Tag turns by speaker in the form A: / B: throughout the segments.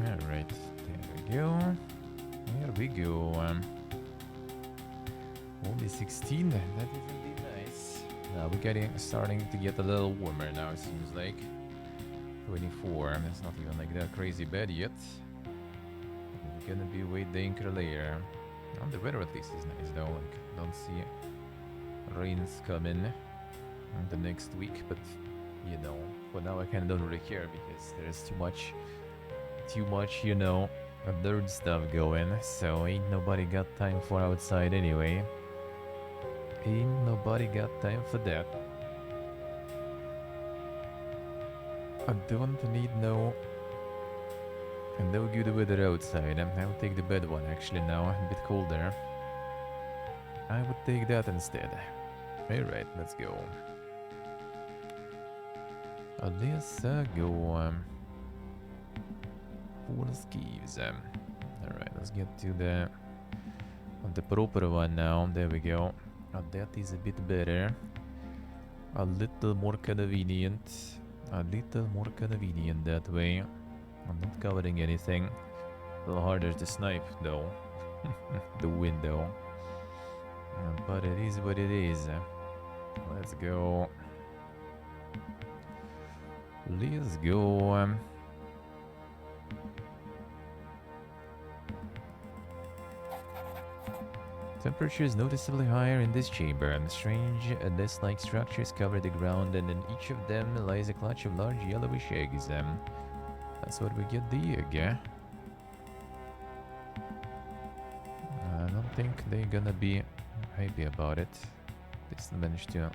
A: Alright, there we go. There we go. Only 16, that is indeed nice. Now we're starting to get a little warmer now, it seems like. 24, it's not even like that crazy bad yet. It's gonna be way danker later. And the weather at least is nice though, like, don't see rains coming in the next week, but you know, for now I kinda don't really care because there's too much, you know, nerd stuff going, so ain't nobody got time for outside anyway. Ain't nobody got time for that. I don't need no good weather outside. I'll take the bad one actually now, a bit colder. I would take that instead. Alright, let's go. Let's go full skis. Alright, let's get to the proper one now. There we go. That is a bit better. A little more convenient. A little more convenient that way. I'm not covering anything. A little harder to snipe though. The window. But it is what it is. Let's go. Let's go. Temperature is noticeably higher in this chamber. Strange nest-like structures cover the ground, and in each of them lies a clutch of large yellowish eggs. That's what we get the egg. I don't think they're gonna be happy about it. They still managed to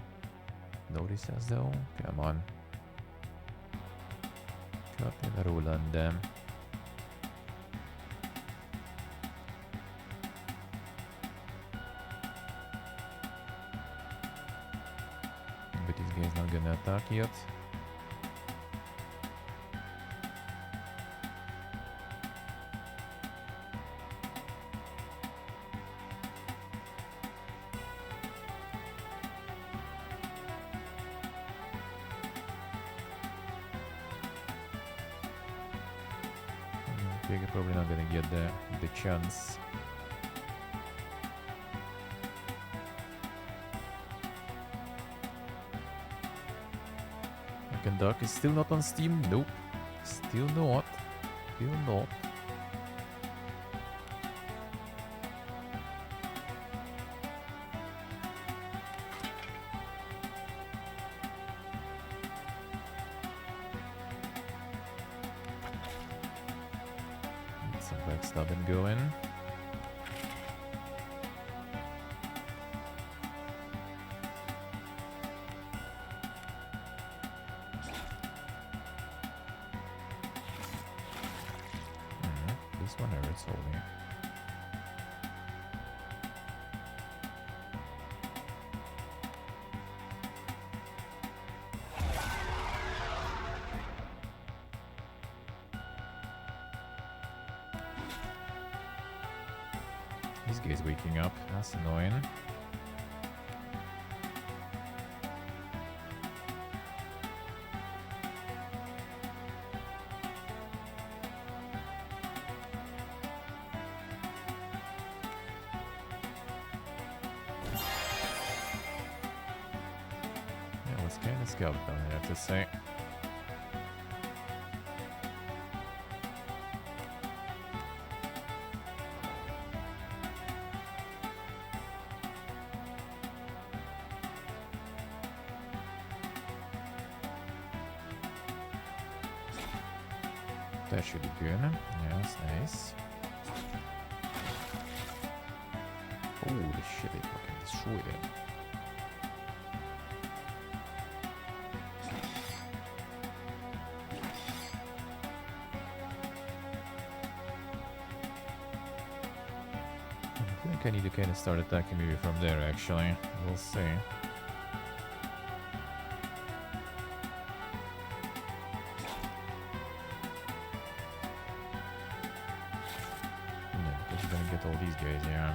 A: notice us though. Come on. Cut in a roll on them. But this guy's not gonna attack yet. You're probably not gonna get the chance. Duck is still not on Steam. Nope. Still not. Still not. Some backstabbing going. This one hurts only. This guy's waking up. That's annoying. Yeah, let's kind of scout down, I have to say. That should be good. Yeah, that's nice. Holy shit, they fucking destroyed it. I think I need to kind of start attacking maybe from there actually. We'll see. All these guys here.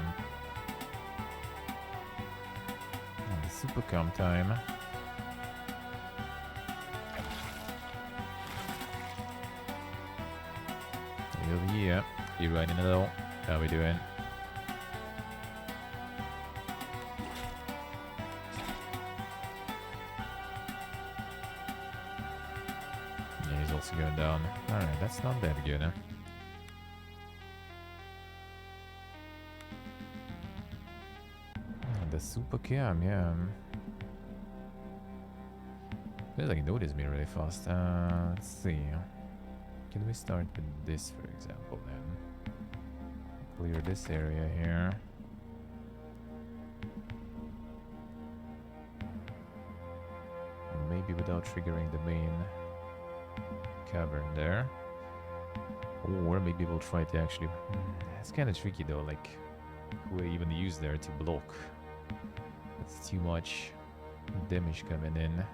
A: Super calm time. Over here. You riding it all. How we doing? Yeah, he's also going down. Alright, that's not that good, huh? The super cam, yeah. Feels like it noticed me really fast. Let's see. Can we start with this, for example, then? Clear this area here. Maybe without triggering the main cavern there. Or maybe we'll try to actually... It's kind of tricky though, like... Who I even use there to block. That's too much damage coming in.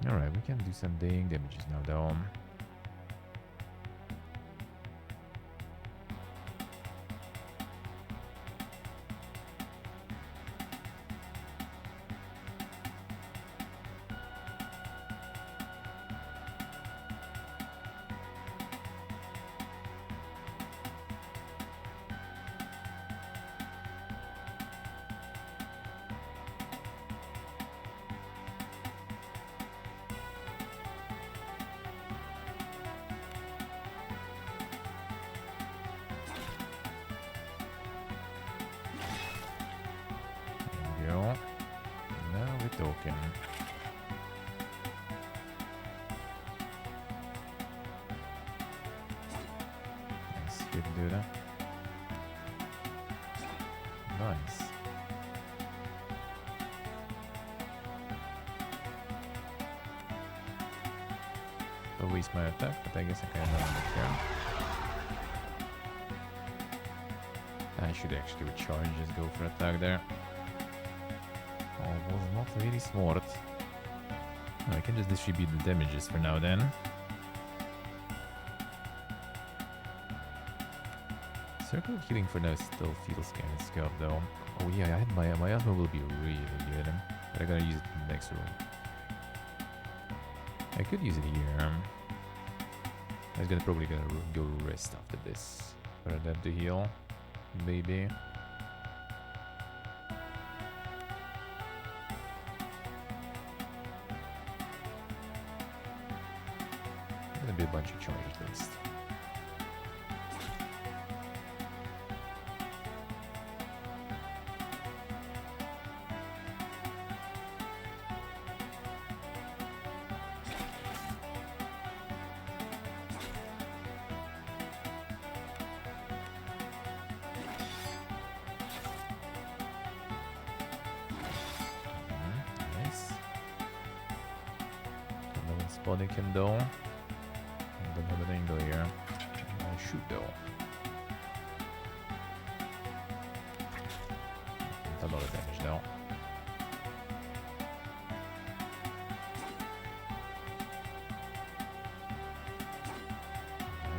A: Alright, we can do some dang damages now though. Now we're talking. Yes, good to do that. Nice. I'll waste my attack, but I guess I can care. I should actually recharge, just go for attack there. Oh, was not really smart. Oh, I can just distribute the damages for now then. Circle of healing for now still feels kind of scuffed though. Oh yeah, I had my armor will be really good, but I gotta use it in the next room. I could use it here. I was probably gonna go rest after this for them to heal, maybe. Gonna be a bunch of charges at least. Nice. Another spawning can do. Don't have an angle here. I shoot though. A lot of damage now.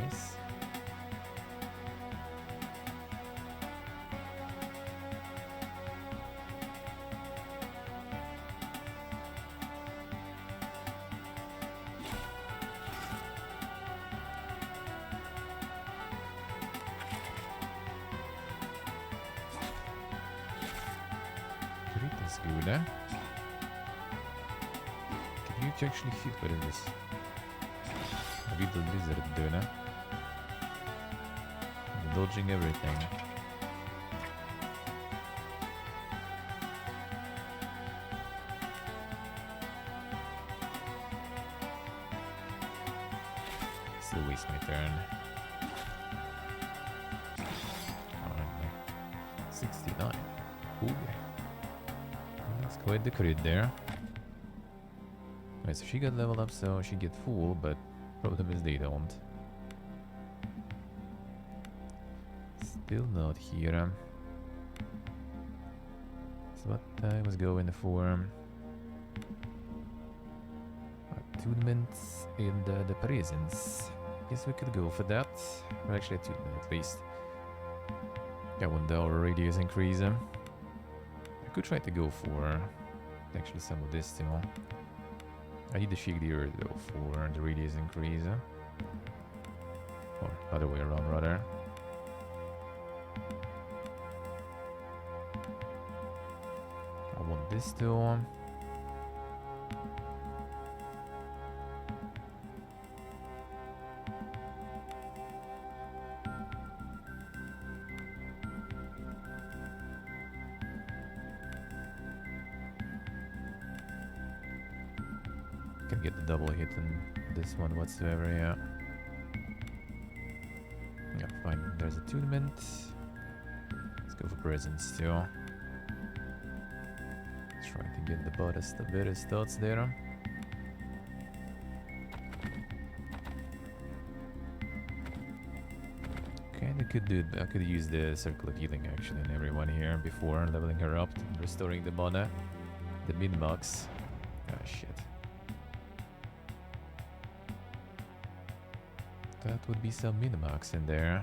A: Nice. That's good, eh? Can you actually hit? What is this? A little lizard doing, eh? Dodging everything. Still waste my turn. Alright. 69. Ooh. That's quite the crit there. Right, so she got leveled up, so she get full, but problem is they don't. Still not here. So what I was going for attunements in the presence. guess we could go for that. Or actually, 2 at least. Got 1 dollar radius increase. I could try to go for actually some of this too. I need the shield here though for the radius increase. Or other way around rather. I want this too. Can get the double hit on this one whatsoever, yeah. Yeah, fine. There's attunement. Let's go for presence too. Trying to get the better stats there. Kinda could do. I could use the circle of healing actually on everyone here before leveling her up and restoring the mana. The min-max. Ah, shit. That would be some min-max in there.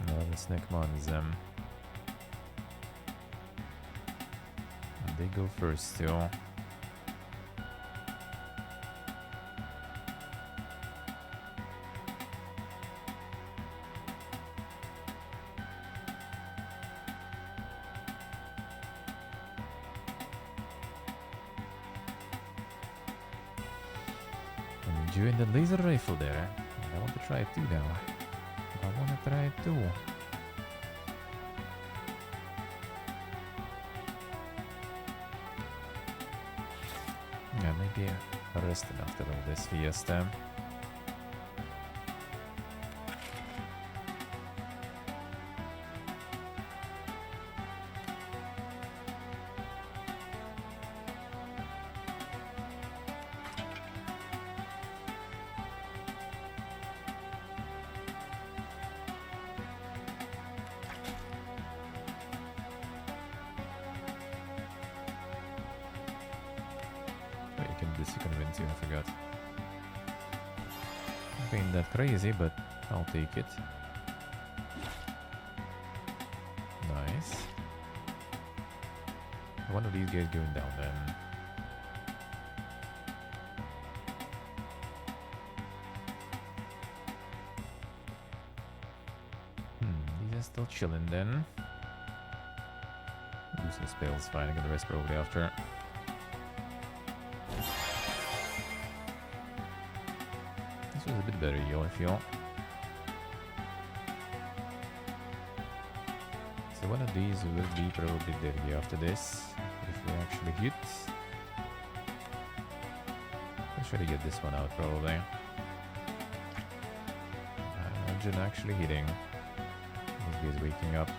A: No, let's neck mons them. And they go first too. I'm enjoying the laser rifle there. I want to try it too now. I want to try it too. Yeah, maybe resting after all this fiesta. This you can win too, I forgot. Ain't that crazy, but I'll take it. Nice. One of these guys going down then. These are still chilling then. Do some spells, fine, I get the rest probably after. This was a bit better heal, I feel. So one of these will be probably deadly after this, if we actually hit. I'll try to get this one out probably. I imagine actually hitting. This guy's waking up.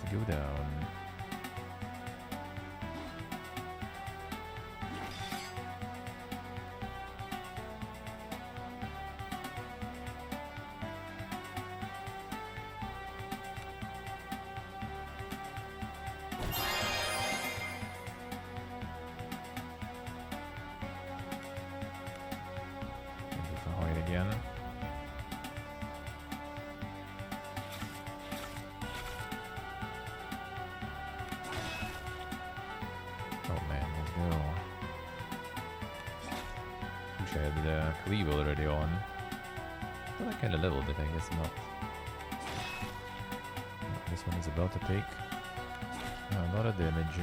A: To go down. Go for hide again. I had the cleave already on. But I kind of leveled it, I guess not. This one is about to take a lot of damage.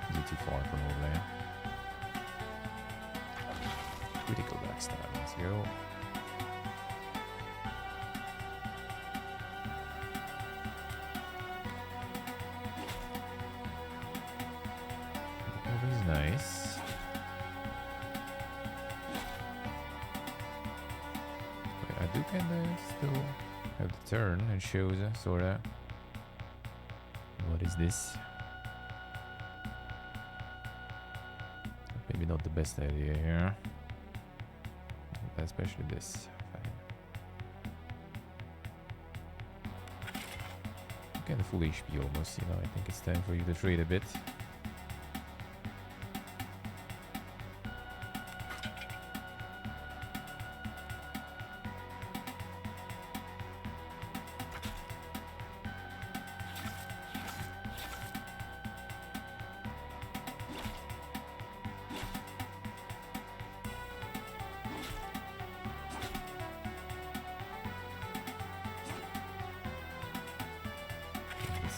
A: Is it too far probably? Critical backstab, let's go. Nice. Wait, I do kinda still have the turn and shows sorta. What is this? Maybe not the best idea here. Especially this. kind of full HP almost, you know. I think it's time for you to trade a bit.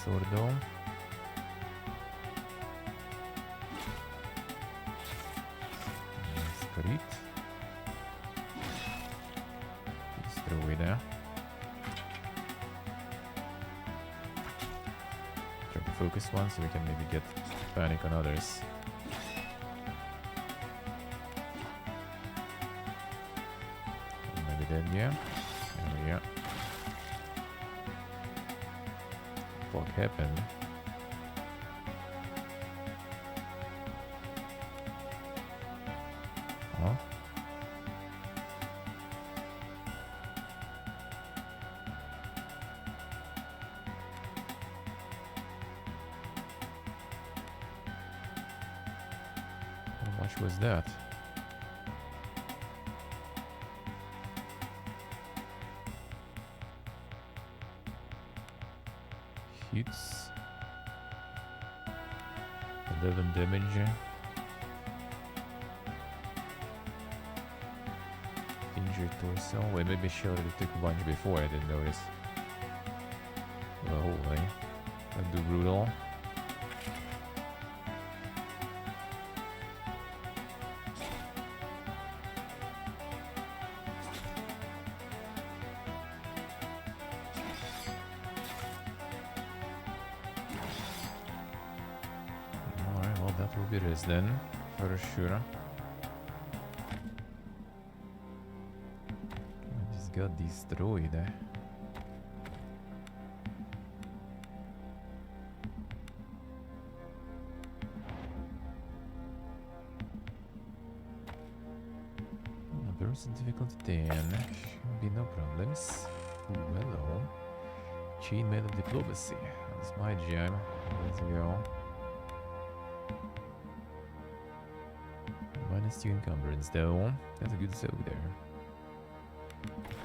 A: Sordo. Skrit. Please throw away there. Try to focus one so we can maybe get panic on others. Maybe dead, yeah. There we go. What happened? Huh? How much was that? Hits 11 damage. Injured torso. Wait, maybe she already took a bunch before. I didn't notice. Oh, holy. That'd do brutal. That will be this then, for sure. I just got destroyed. Person difficulty 10. Should be no problems. Ooh, hello. Chainmail of diplomacy. That's my jam. Let's go. -2 encumbrance though. That's a good soak there.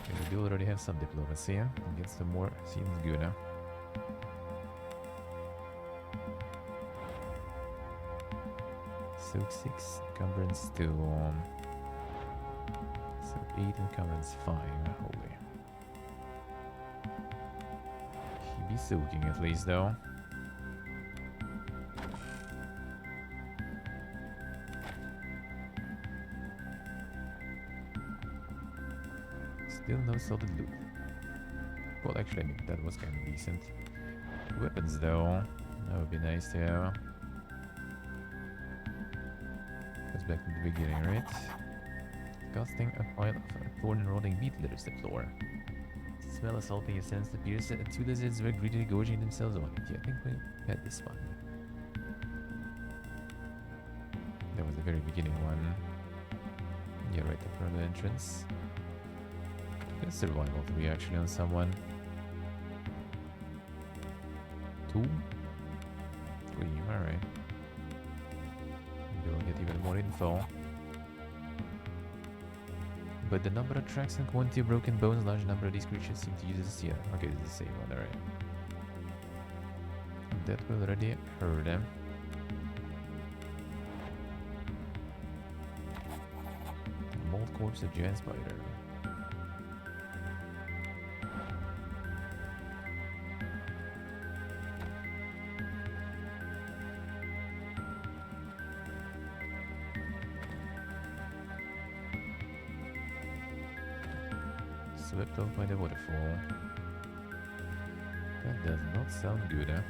A: Okay, we do already have some diplomacy. And get some more. Seems good, huh? Soak 6, encumbrance 2. Soak 8, encumbrance 5. Holy. He'd be soaking at least though. Still no solid loot. Well, actually, I mean, that was kind of decent. Weapons, though. That would be nice to have. Goes back to the beginning, right? Casting a pile of thorn and rotting beet litters the floor. The smell of salty essence appears, and 2 lizards were greedily gorging themselves on it. Yeah, I think we had this one. That was the very beginning one. Yeah, right in front of the entrance. Survival 3 actually on someone. 2? 3, alright. We'll get even more info. But the number of tracks and quantity of broken bones, large number of these creatures seem to use this. Yeah, okay, this is the same one, alright. That will already hurt them. Mold corpse of giant spider. Swept off by the waterfall. That does not sound good, huh?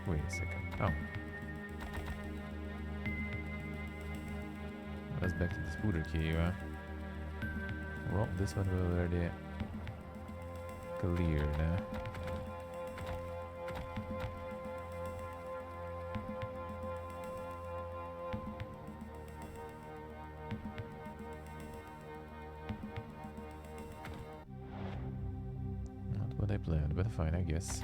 A: Wait a second. Oh. That's back to the spooder cave, huh? Well, this one will already cleared, huh? what I planned, but fine, I guess.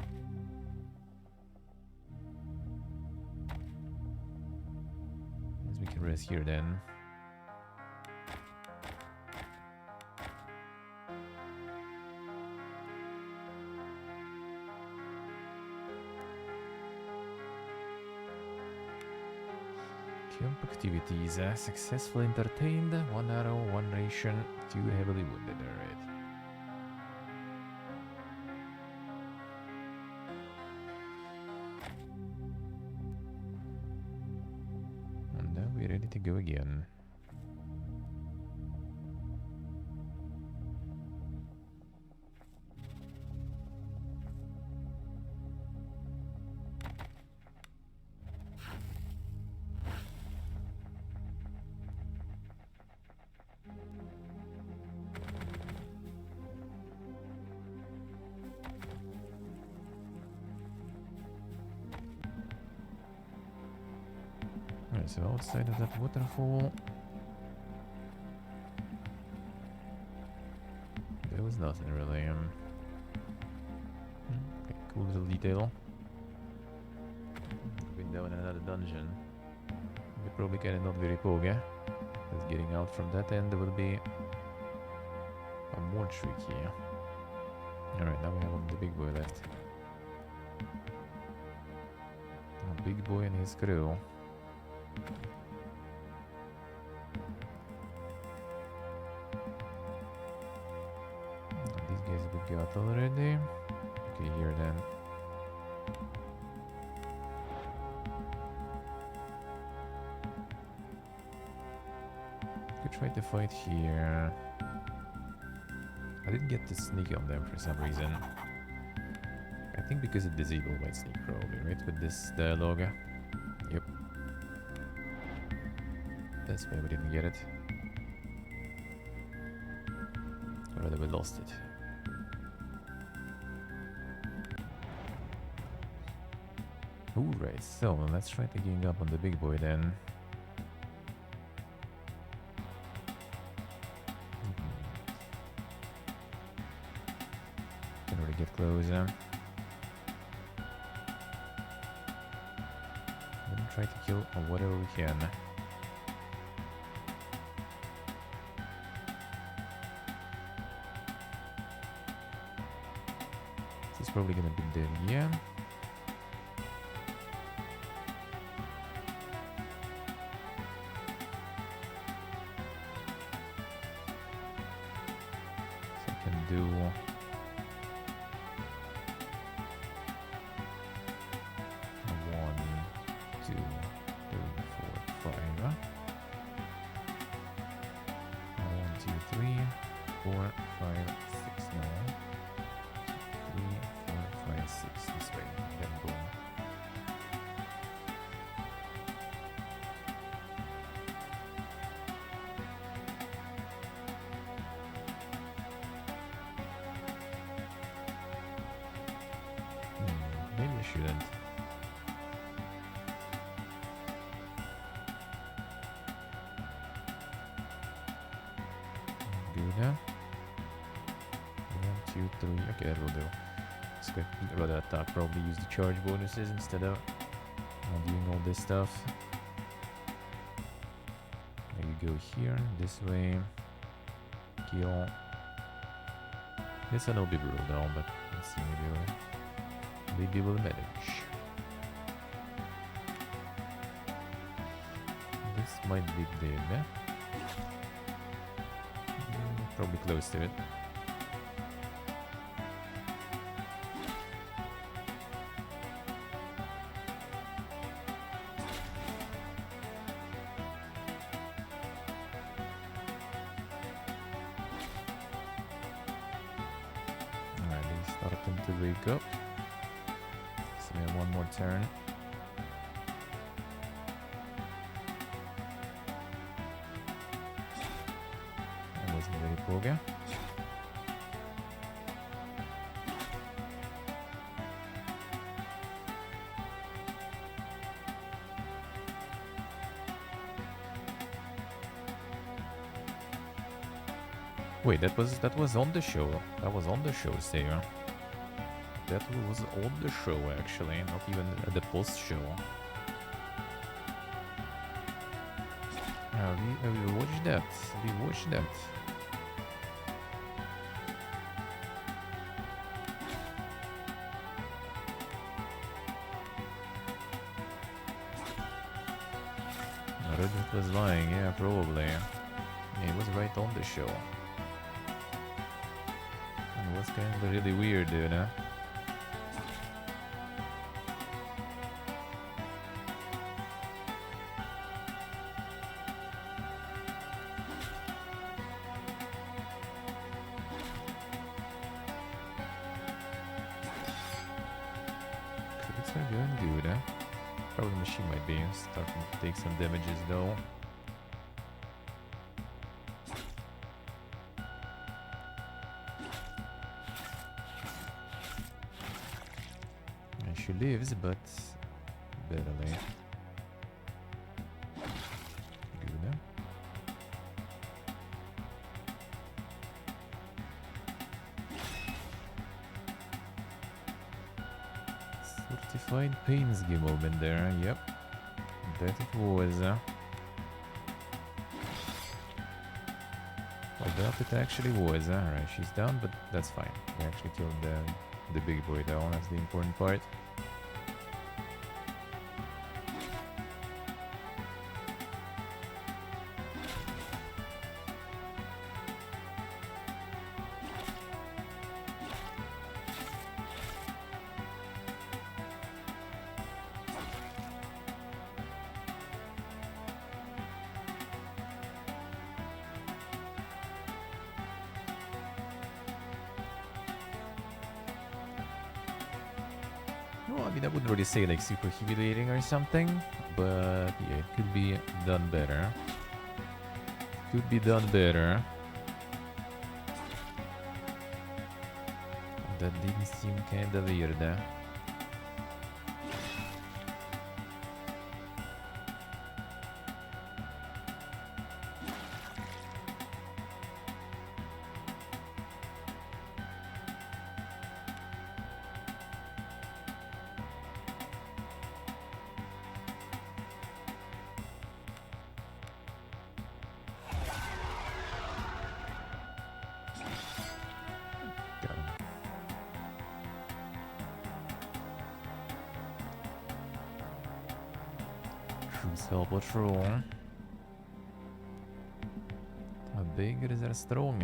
A: Guess we can rest here then. Camp activities. Successfully entertained. 1 arrow, 1 ration, 2 heavily wounded. Alright. And now we're ready to go again. Alright, so outside of that waterfall, there was nothing really. Okay, cool little detail. Been down in another dungeon. We probably get it not very pogy. Because getting out from that end will be more tricky. Alright, now we have only the big boy left. A big boy and his crew. These guys we got already. Okay, here then. Could try to fight here. I didn't get to sneak on them for some reason. I think because it disabled my sneak probably, right? With this dialogue. Yep. That's why we didn't get it. Or rather we lost it. Alright, so let's try to gang up on the big boy then. Can already get closer. Then try to kill whatever we can. This is probably gonna be dead, yeah. So I can do this way, then boom. Maybe I shouldn't. Good. 1, 2, 3. Okay, that will do. Rather attack, probably use the charge bonuses instead of doing all this stuff. There you go here, this way. Kill. This one will be brutal down, but let's see, maybe we'll manage. This might be dead, probably close to it. To wake up. So we have one more turn. That wasn't very poga. Wait, that was on the show. That was on the show, Sarah. That was on the show, actually, not even at the post-show. We watched that. We watched that. Reddit was lying, yeah, probably. Yeah, it was right on the show. And it was kind of really weird, you know? Critics are going good, huh? Probably machine might be starting to take some damages though. And she lives, but barely. Good, huh? Certified Pains game moment there, yep. That it was. Well, that it actually was. Alright, she's down, but that's fine. We actually killed the big boy though, that's the important part. Well, I mean, I wouldn't really say like super humiliating or something, but yeah, it could be done better. Could be done better. That didn't seem kinda weird, eh? Cell patrol. How big is that strong?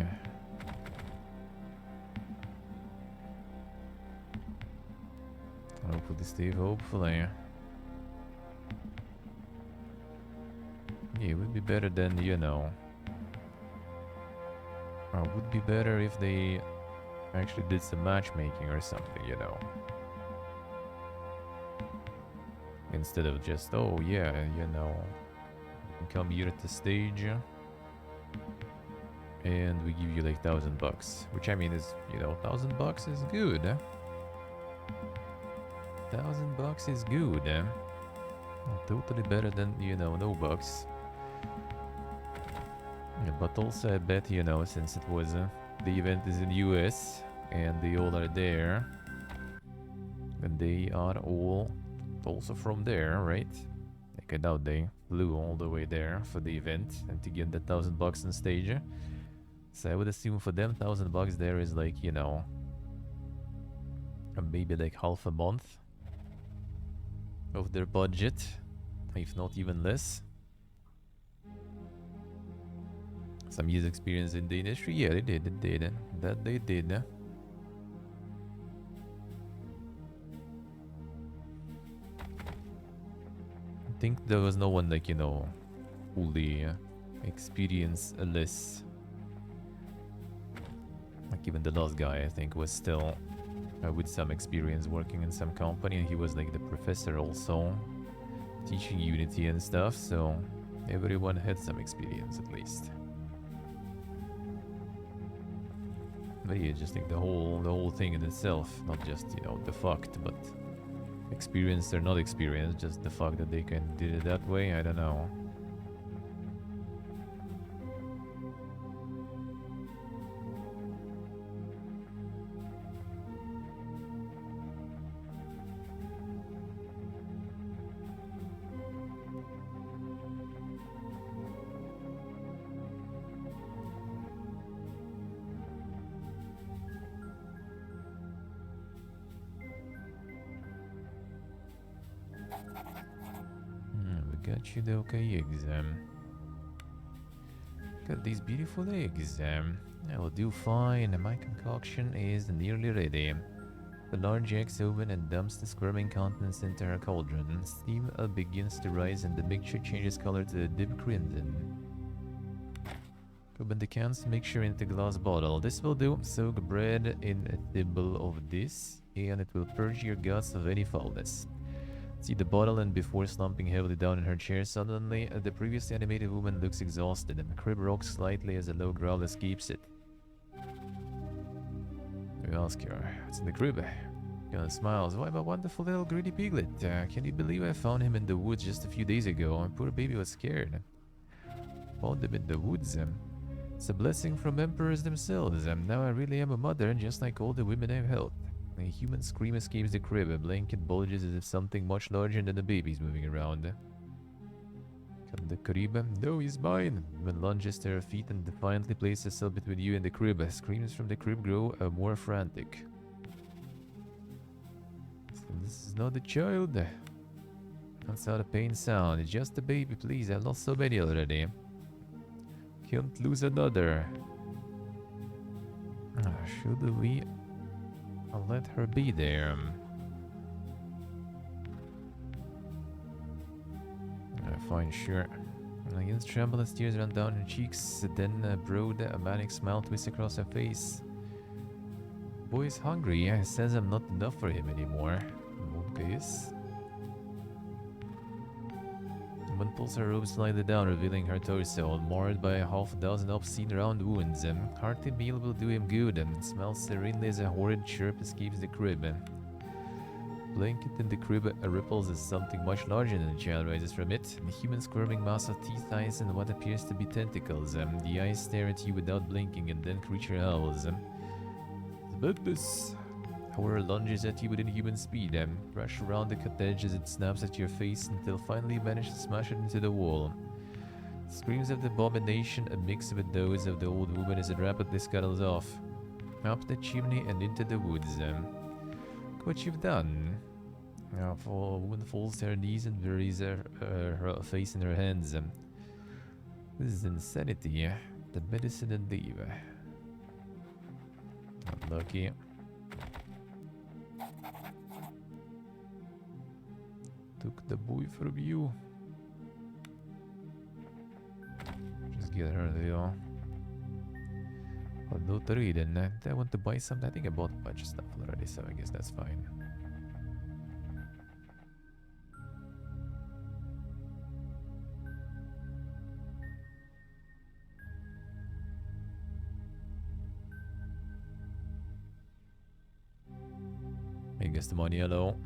A: Hopefully, Steve, hopefully. Yeah, it would be better than, you know. Or it would be better if they actually did some matchmaking or something, you know. Instead of just, oh yeah, you know, come here at the stage and we give you like $1,000, which I mean is, you know, $1,000 is good, eh? $1,000 is good, eh? Totally better than, you know, no bucks. Yeah, but also I bet, you know, since it was, the event is in the US and they all are there, and they are all also from there, right? Like I doubt they flew all the way there for the event and to get the $1,000 on stage. So I would assume for them $1,000 there is like, you know, maybe like half a month of their budget, if not even less. Some years experience in the industry, yeah, they did, that they did. I think there was no one like, you know, fully experience-less. Like even the last guy, I think, was still with some experience working in some company, and he was like the professor also, teaching Unity and stuff, so everyone had some experience at least. But yeah, just like the whole thing in itself, not just, you know, the fact, but experienced or not experienced, just the fact that they can did it that way, I don't know. got you the okay eggs. Got these beautiful eggs. I will do fine. My concoction is nearly ready. The large eggs open and dumps the squirming contents into her cauldron. Steam begins to rise and the mixture changes color to a deep crimson. Open the cans mixture into glass bottle. This will do. Soak bread in a thimble of this, and it will purge your guts of any foulness. See the bottle, and before slumping heavily down in her chair, suddenly the previously animated woman looks exhausted, and the crib rocks slightly as a low growl escapes it. We ask her, "What's in the crib?" Gunnar smiles. "Why, my wonderful little greedy piglet. Can you believe I found him in the woods just a few days ago? My poor baby was scared. Found him in the woods. It's a blessing from emperors themselves. Now I really am a mother, just like all the women I've helped." A human scream escapes the crib. A blanket bulges as if something much larger than a baby's moving around. Come the crib. "No, he's mine." The woman lunges to her feet and defiantly places herself between you and the crib. Screams from the crib grow more frantic. "This is not a child." That's how the pain sound. "It's just a baby, please. I've lost so many already. Can't lose another." Should we let her be there? Fine, sure. Against tremble as tears run down her cheeks. Then a broad, manic smile twists across her face. "Boy's hungry. Says I'm not enough for him anymore." Case. The woman pulls her robe slightly down, revealing her torso, marred by a half-dozen obscene round wounds. Hearty meal will do him good, and smells serenely as a horrid chirp escapes the crib. Blanket in the crib ripples as something much larger than a child rises from it. The human squirming mass of teeth, eyes, and what appears to be tentacles. The eyes stare at you without blinking, and then creature howls. "Madness!" Horror lunges at you within human speed, rush around the cut edge as it snaps at your face until finally you manage to smash it into the wall. Screams of the abomination mix with those of the old woman as it rapidly scuttles off. Up the chimney and into the woods. Look what you've done. A woman falls to her knees and buries her face in her hands. This is insanity. The medicine and leave. Unlucky. Took the boy from you. Just get her there. I'll do three then. I want to buy something. I think I bought a bunch of stuff already, so I guess that's fine. I guess the money hello.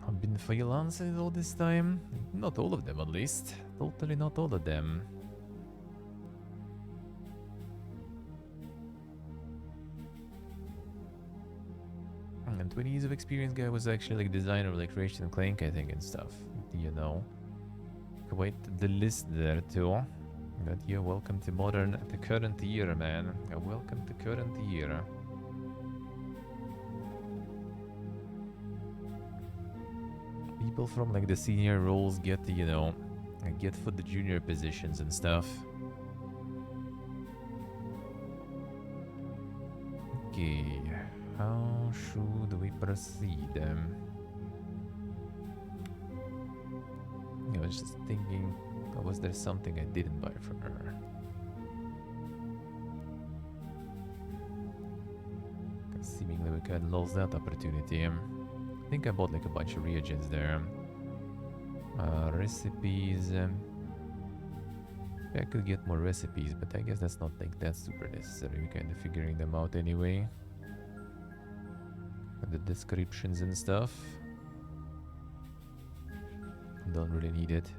A: I've been freelancing all this time. Not all of them, at least. Totally not all of them. And 20 years of experience guy was actually like designer of like Ratchet and Clank, I think, and stuff. You know. Quite the list there too. But yeah, welcome to the current year, man. Welcome to current year. People from like the senior roles get, you know, get for the junior positions and stuff. Okay, how should we proceed? I was just thinking, was there something I didn't buy from her? Seemingly we kind of lost that opportunity. I think I bought like a bunch of reagents there. Recipes. I could get more recipes, but I guess that's not like that super necessary. We're kind of figuring them out anyway. And the descriptions and stuff. Don't really need it.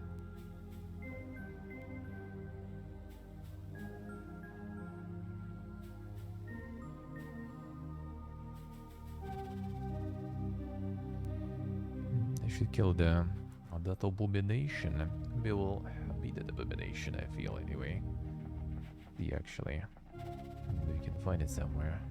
A: actually kill that abomination. We will beat that abomination, I feel, anyway. Actually. We can find it somewhere.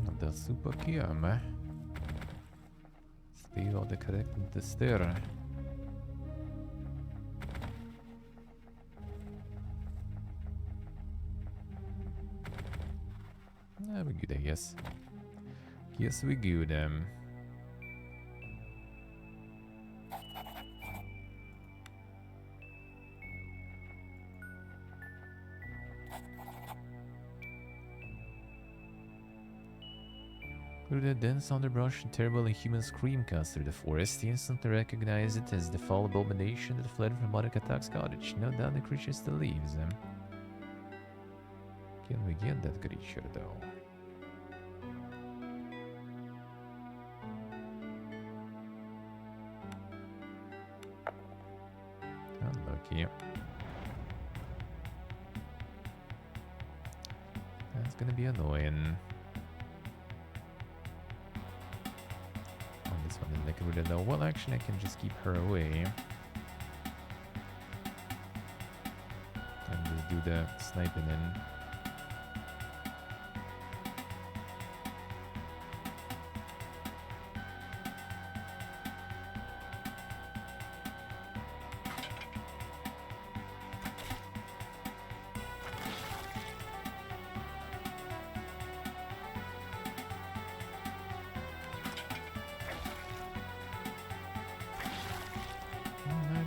A: Not super kieme. Steve the correct tester. We're good, I guess. Yes, we're good. Through the dense underbrush, a terrible inhuman scream cuts through the forest. He instantly recognized it as the foul abomination that fled from Marikatak's cottage. No doubt the creature still leaves him. Can we get that creature, though? Unlucky. That's gonna be annoying. This one is like really low. Well, actually, I can just keep her away. And just do the sniping in.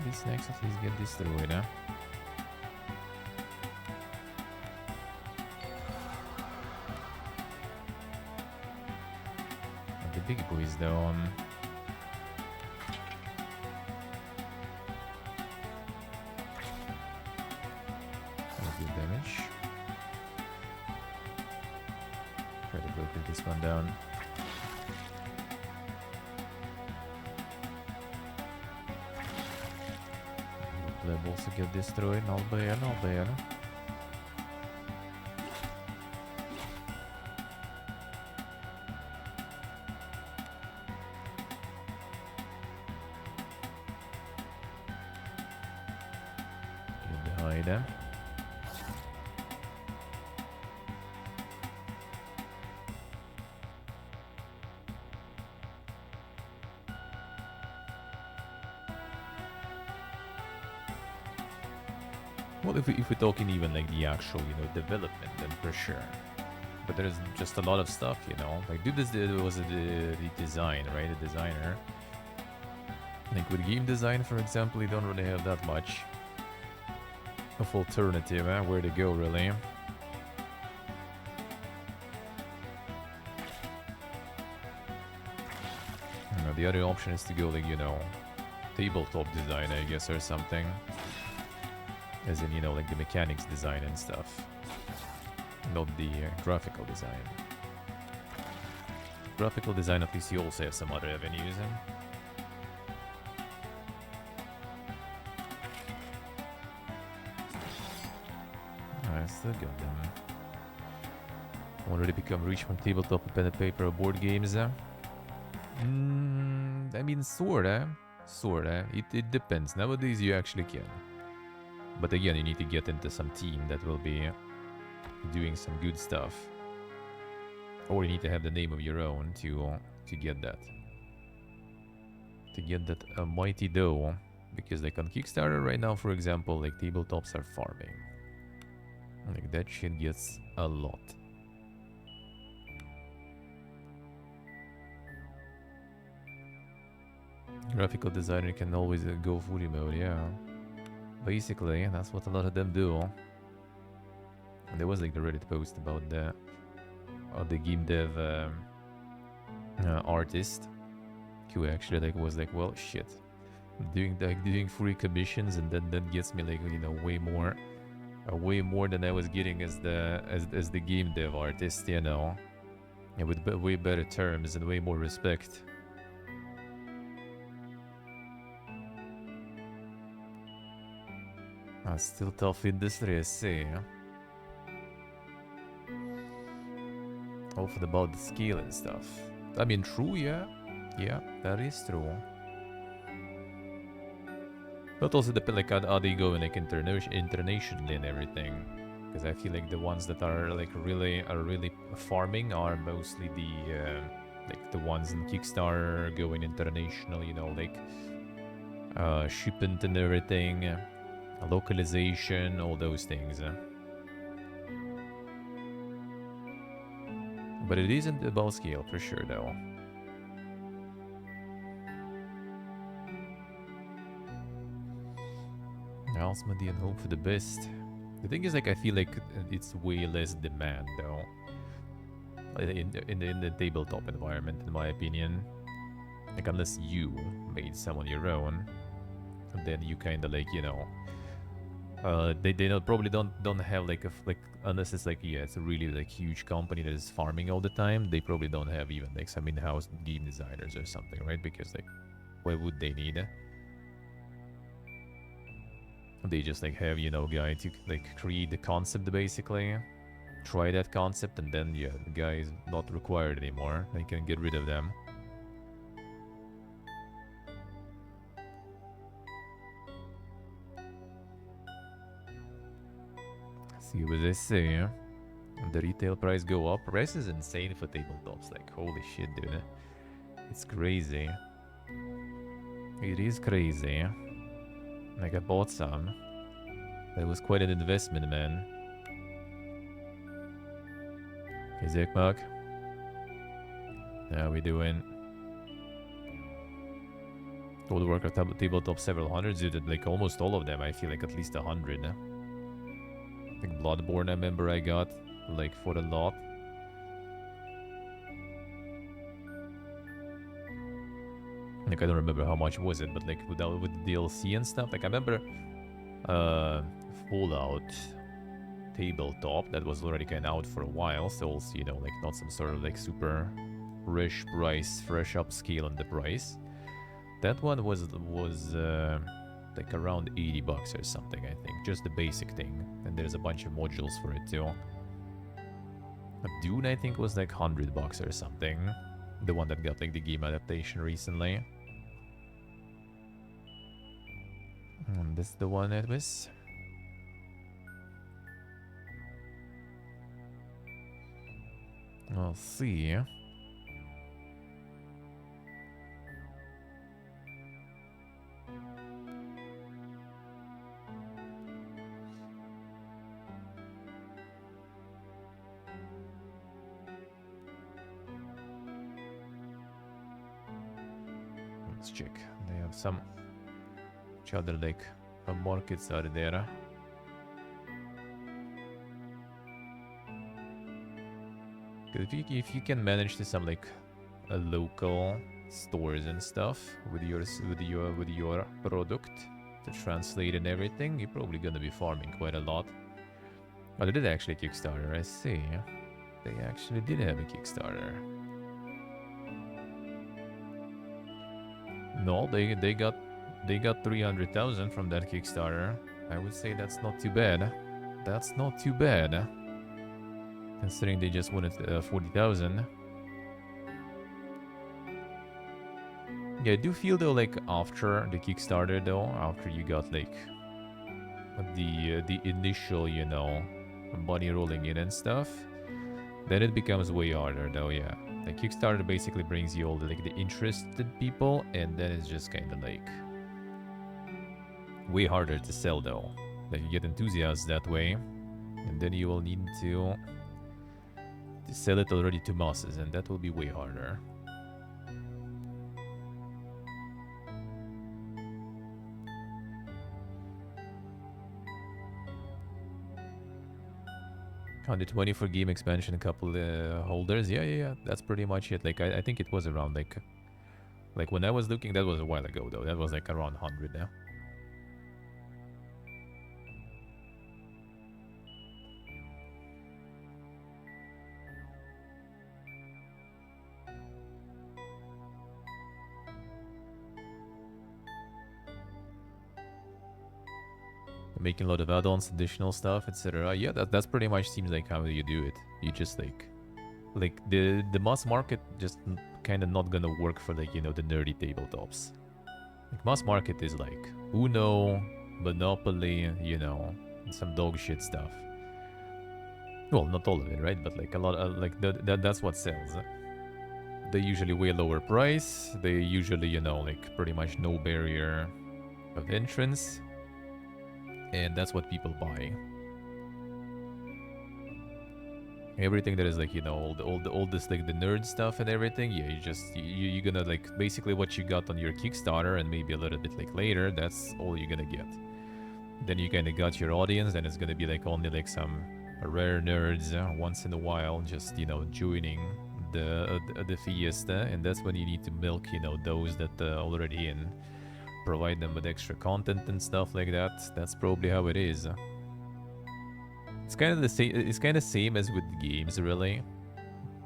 A: This next at least get destroyed, huh? The big boys, though, good damage. Try to go put this one down. Levels to get destroyed, all bad. Get behind them. Well, if we're talking even like the actual, development, then for sure. But there's just a lot of stuff, Like, dude, this was the design, right? The designer. Like with game design, for example, you don't really have that much of alternative, where to go, really. The other option is to go like, tabletop design, I guess, or something. As in, like the mechanics design and stuff. Not the graphical design. Graphical design, at least you also have some other avenues. I still got them. Already become rich from tabletop, pen and paper, or board games. I mean, sorta. It depends. Nowadays, you actually can. But again, you need to get into some team that will be doing some good stuff. Or you need to have the name of your own to get that. To get that mighty dough. Because like on Kickstarter right now, for example, like tabletops are farming. Like that shit gets a lot. Graphical designer can always go fully mode, yeah. Basically, that's what a lot of them do. And there was like the Reddit post about the game dev artist who actually like was like, well, shit, doing free commissions, and then that gets me like way more than I was getting as the game dev artist, and with way better terms and way more respect. Still tough industry, I see. Often about the skill and stuff. I mean, true, yeah. Yeah, that is true. But also depend like are they going like internationally and everything? Because I feel like the ones that are like really farming are mostly the like the ones in Kickstarter going international. You know, like shipment and everything, localization, all those things. But it isn't about scale for sure, though. Alsmadi and hope for the best. The thing is, like, I feel like it's way less demand, though, in the tabletop environment, in my opinion. Like, unless you made some on your own, and then you kind of like, you know, they don't, probably don't have like like unless it's like it's a really like huge company that is farming all the time. They probably don't have even like some in-house game designers or something, right? Because like, why would they need it? They just like have, you know, guy to like create the concept basically, try that concept, and then yeah, the guy is not required anymore. They can get rid of them. See what they say. The retail price go up. Price is insane for tabletops. Like holy shit, dude. It's crazy. It is crazy. Like I bought some. That was quite an investment, man. Hey, Zekmark. How we doing? Gold Worker tabletop several hundreds, dude. Like almost all of them. I feel like at least 100. I think Bloodborne, I remember I got like for a lot. Like I don't remember how much was it, but like with the DLC and stuff. Like I remember Fallout tabletop that was already kind of out for a while, so also, you know, like not some sort of like super fresh price, fresh upscale on the price. That one was like around 80 bucks or something, I think, just the basic thing, and there's a bunch of modules for it too. Dune, I think, was like 100 bucks or something, the one that got like the game adaptation recently. And this is the one it was. I'll see. Let's check. They have some which other like markets are there. If you can manage to some like local stores and stuff with your product to translate and everything, you're probably gonna be farming quite a lot. Oh, they did actually Kickstarter. I see. They actually did have a Kickstarter. No, they got 300,000 from that Kickstarter. I would say that's not too bad. That's not too bad. Considering they just wanted 40,000. Yeah, I do feel though like after the Kickstarter though, after you got like the initial, you know, money rolling in and stuff, then it becomes way harder though, yeah. Like Kickstarter basically brings you all the like the interested people, and then it's just kind of like way harder to sell though. Like you get enthusiasts that way, and then you will need to sell it already to masses, and that will be way harder. $120 for game expansion, a couple holders. Yeah. That's pretty much it. Like I think it was around like when I was looking, that was a while ago though. That was like around 100 now. making a lot of add-ons, additional stuff, etc. Yeah, that's pretty much seems like how you do it. You just like the mass market just kind of not gonna work for like, you know, the nerdy tabletops. Like mass market is like Uno, Monopoly, you know, some dog shit stuff. Well, not all of it, right? But like a lot of like that's what sells. They usually way lower price. They usually, you know, like pretty much no barrier of entrance, and that's what people buy. Everything that is like, you know, all this like the nerd stuff and everything, yeah, you're gonna like basically what you got on your Kickstarter and maybe a little bit like later, that's all you're gonna get. Then you kind of got your audience, then it's gonna be like only like some rare nerds once in a while just, you know, joining the fiesta, and that's when you need to milk, you know, those that already in, provide them with extra content and stuff like that. That's probably how it is. It's kind of the same. It's kind of same as with games, really,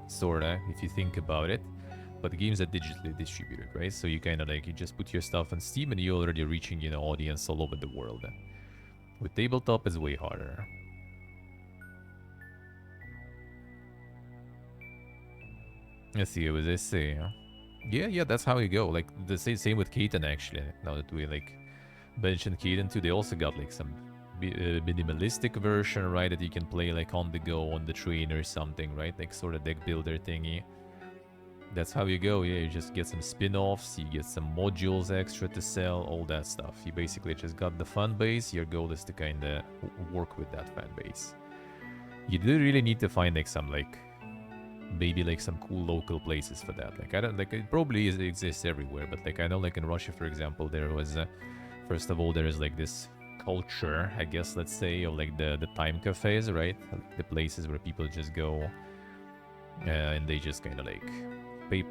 A: sorta, if you think about it. But the games are digitally distributed, right? So you kind of like you just put your stuff on Steam and you're already reaching, you know, audience all over the world. With tabletop, it's way harder. Let's see, what they say. Yeah, that's how you go. Like the same with Keaton, actually. Now that we like mentioned Keaton too, they also got like some minimalistic version, right? That you can play like on the go, on the train or something, right? Like sort of deck builder thingy. That's how you go. Yeah, you just get some spin-offs, you get some modules extra to sell, all that stuff. You basically just got the fan base. Your goal is to kind of work with that fan base. You do really need to find like some like maybe like some cool local places for that. Like I don't like it probably exists everywhere, but like I know like in Russia, for example, there was first of all there is like this culture, I guess, let's say, of like the time cafes, right? The places where people just go and they just kind of like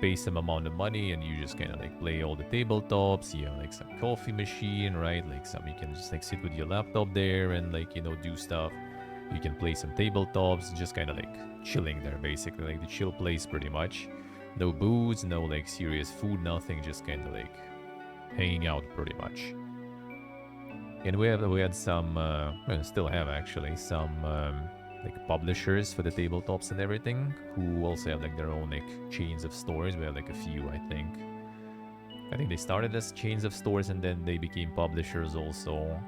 A: pay some amount of money and you just kind of like play all the tabletops. You have like some coffee machine, right? Like some you can just like sit with your laptop there and like, you know, do stuff. You can play some tabletops, just kind of like chilling there, basically, like the chill place pretty much. No booze, no like serious food, nothing, just kind of like hanging out pretty much. And we had some, well, still have actually some like publishers for the tabletops and everything, who also have like their own like chains of stores. We have like a few, I think. I think they started as chains of stores and then they became publishers also.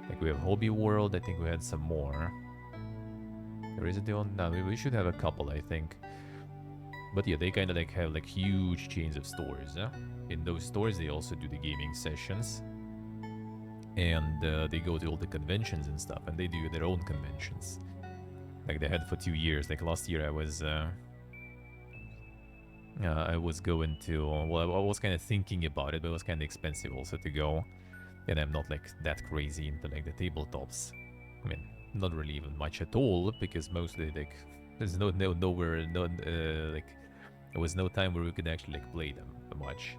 A: Like we have Hobby World, I think we had some more. Or is it the one? No, we should have a couple, I think. But yeah, they kind of like have like huge chains of stores. In those stores, they also do the gaming sessions. And they go to all the conventions and stuff, and they do their own conventions. Like they had for 2 years. Like last year, I was going to. Well, I was kind of thinking about it, but it was kind of expensive also to go. And I'm not like that crazy into like the tabletops. I mean, not really even much at all, because mostly like there's nowhere like there was no time where we could actually like play them much.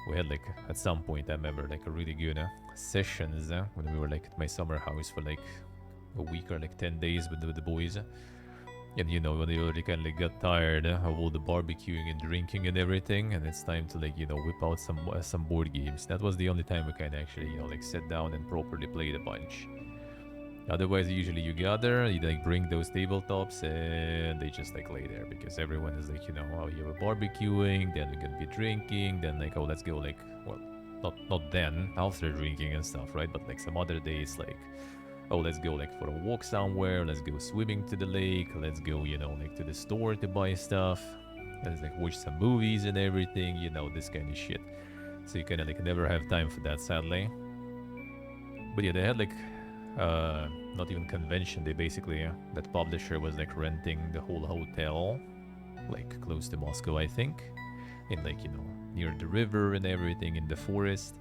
A: We had like at some point I remember like a really good sessions when we were like at my summer house for like a week or like 10 days with the boys. And you know, when they already kind of like got tired of all the barbecuing and drinking and everything, and it's time to like, you know, whip out some board games. That was the only time we kind of actually, you know, like sat down and properly played a bunch. Otherwise, usually you gather, you like bring those tabletops, and they just like lay there because everyone is like, you know, oh, you have a barbecuing, then we're gonna be drinking, then like, oh, let's go like, well, not then after drinking and stuff, right? But like some other days, like, oh, let's go like for a walk somewhere, let's go swimming to the lake, let's go, you know, like to the store to buy stuff, let's like watch some movies and everything, you know, this kind of shit. So you kind of like never have time for that, sadly. But yeah, they had like not even convention, they basically that publisher was like renting the whole hotel like close to Moscow, I think, in like, you know, near the river and everything, in the forest.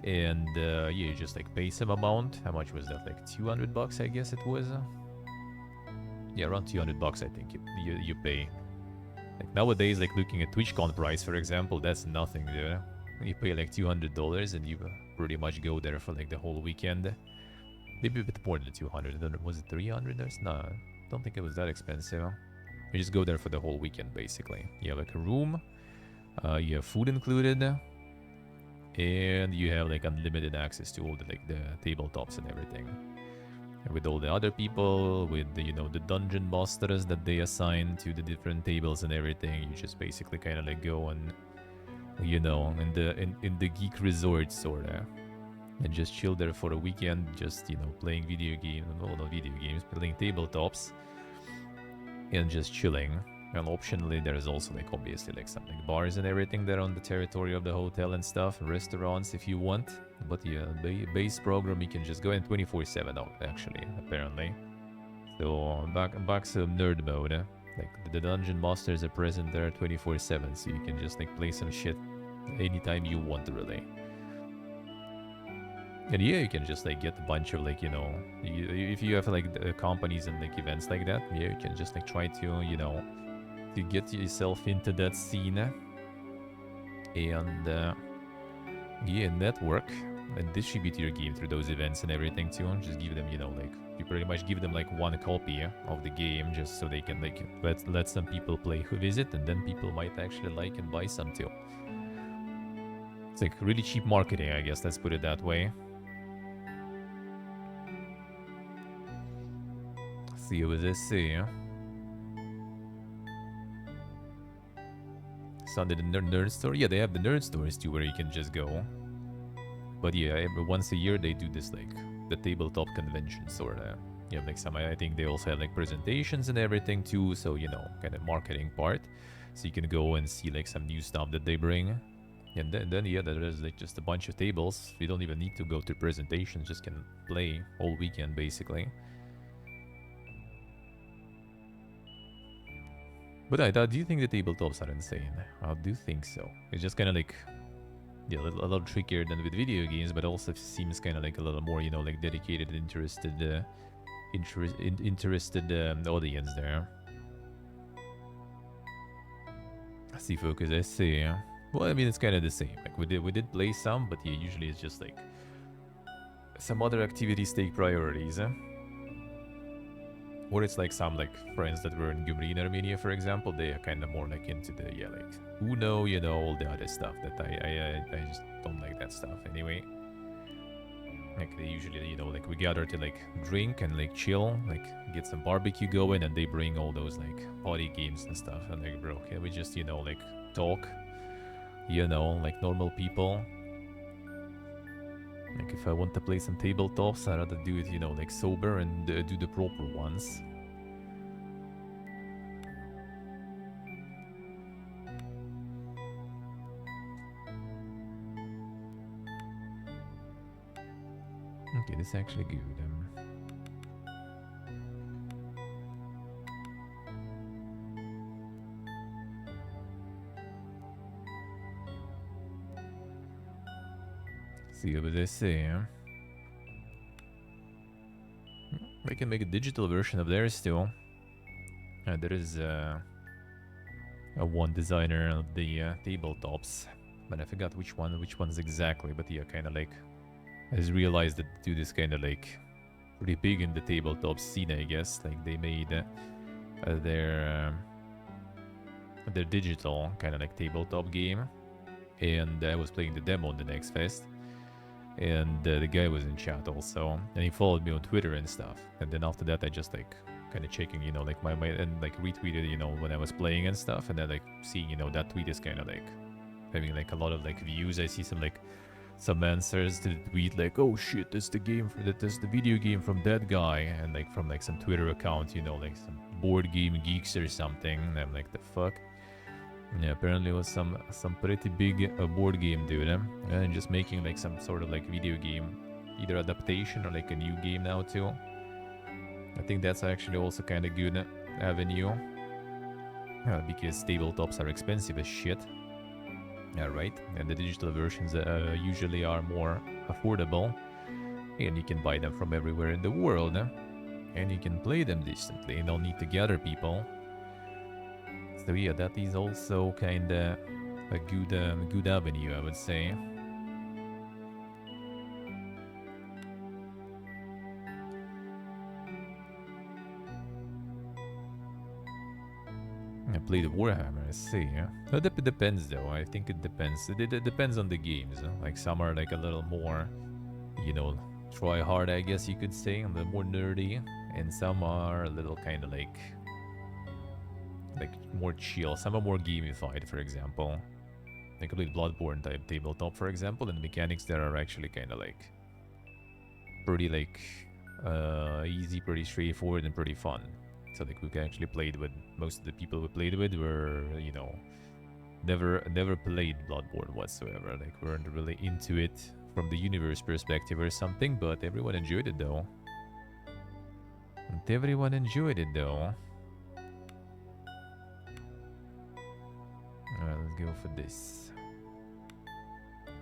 A: And yeah, you just like pay some amount. How much was that? Like $200, I guess it was. Yeah, around $200, I think you pay. Like nowadays, like looking at TwitchCon price, for example, that's nothing, dude. You pay like $200 and you pretty much go there for like the whole weekend. Maybe a bit more than 200. Was it 300? No, I don't think it was that expensive. You just go there for the whole weekend, basically. You have like a room. You have food included. and you have like unlimited access to all the like the tabletops and everything. And with all the other people, with the, you know, the dungeon masters that they assign to the different tables and everything, you just basically kind of like go and, you know, in the geek resort sorta, and just chill there for a weekend, just, you know, playing video games, well, not video games, playing tabletops, and just chilling. And optionally, there's also like obviously like some like bars and everything there on the territory of the hotel and stuff, restaurants if you want. But yeah, base program you can just go in 24/7 out actually, apparently. So back to nerd mode. Like the dungeon masters are present there 24/7, so you can just like play some shit anytime you want really. And yeah, you can just like get a bunch of like, you know, if you have like companies and like events like that, yeah, you can just like try to, you know, to get yourself into that scene and yeah, network and distribute your game through those events and everything too. Just give them, you know, like you pretty much give them like one copy of the game just so they can like let some people play who visit, and then people might actually like and buy some too. It's like really cheap marketing, I guess, let's put it that way. See what they say. Sunday the nerd store. Yeah, they have the nerd stores too, where you can just go. But yeah, every once a year they do this like the tabletop convention sorta. Yeah, like some. I think they also have like presentations and everything too. So you know, kind of marketing part. So you can go and see like some new stuff that they bring. And then yeah, there's like just a bunch of tables. You don't even need to go to presentations. Just can play all weekend basically. But I do think the tabletops are insane. I do think so. It's just kind of like, yeah, a little trickier than with video games, but also seems kind of like a little more, you know, like dedicated and interested audience there. See, focus, I see. Well, I mean, it's kind of the same. Like we did play some, but yeah, usually it's just like some other activities take priorities. Or it's like some like friends that were in Gyumri in Armenia, for example, they are kind of more like into the, yeah, like Uno, you know, all the other stuff that I just don't like that stuff anyway. Like they usually, you know, like we gather to like drink and like chill, like get some barbecue going, and they bring all those like party games and stuff. And like, bro, can we just, you know, like talk, you know, like normal people? Like if I want to play some tabletops, I'd rather do it, you know, like sober and do the proper ones. Okay, this is actually good. See what they say. They can make a digital version of theirs still. There is a one designer of the tabletops, but I forgot which one's exactly. But yeah, kind of like has realized that dude is kind of like pretty big in the tabletop scene, I guess. Like they made their digital kind of like tabletop game, and I was playing the demo on the next fest, and the guy was in chat also, and he followed me on Twitter and stuff. And then after that, I just like kind of checking, you know, like my and like retweeted, you know, when I was playing and stuff, and then like seeing, you know, that tweet is kind of like having like a lot of like views. I see some answers to the tweet like, oh shit, that's the video game from that guy, and like from like some Twitter account, you know, like some board game geeks or something. And I'm like, the fuck. Yeah, apparently it was some pretty big board game dude, and just making like some sort of like video game, either adaptation or like a new game now too. I think that's actually also kind of good avenue, because tabletops are expensive as shit. Yeah, right. And the digital versions usually are more affordable, and you can buy them from everywhere in the world, and you can play them distantly. You don't need to gather people. So yeah, that is also kind of a good avenue, I would say. I played Warhammer, I see. Yeah. It depends though. I think it depends. It depends on the games. Like some are like a little more, you know, try hard, I guess you could say, a little more nerdy, and some are a little kind of like more chill. Some are more gamified, for example. I played Bloodborne type tabletop, for example, and the mechanics there are actually kind of like pretty like easy, pretty straightforward, and pretty fun. So like we can actually played with most of the people we played with were, you know, never played Bloodborne whatsoever. Like weren't really into it from the universe perspective or something, but everyone enjoyed it though. And everyone enjoyed it though. Alright, let's go for this.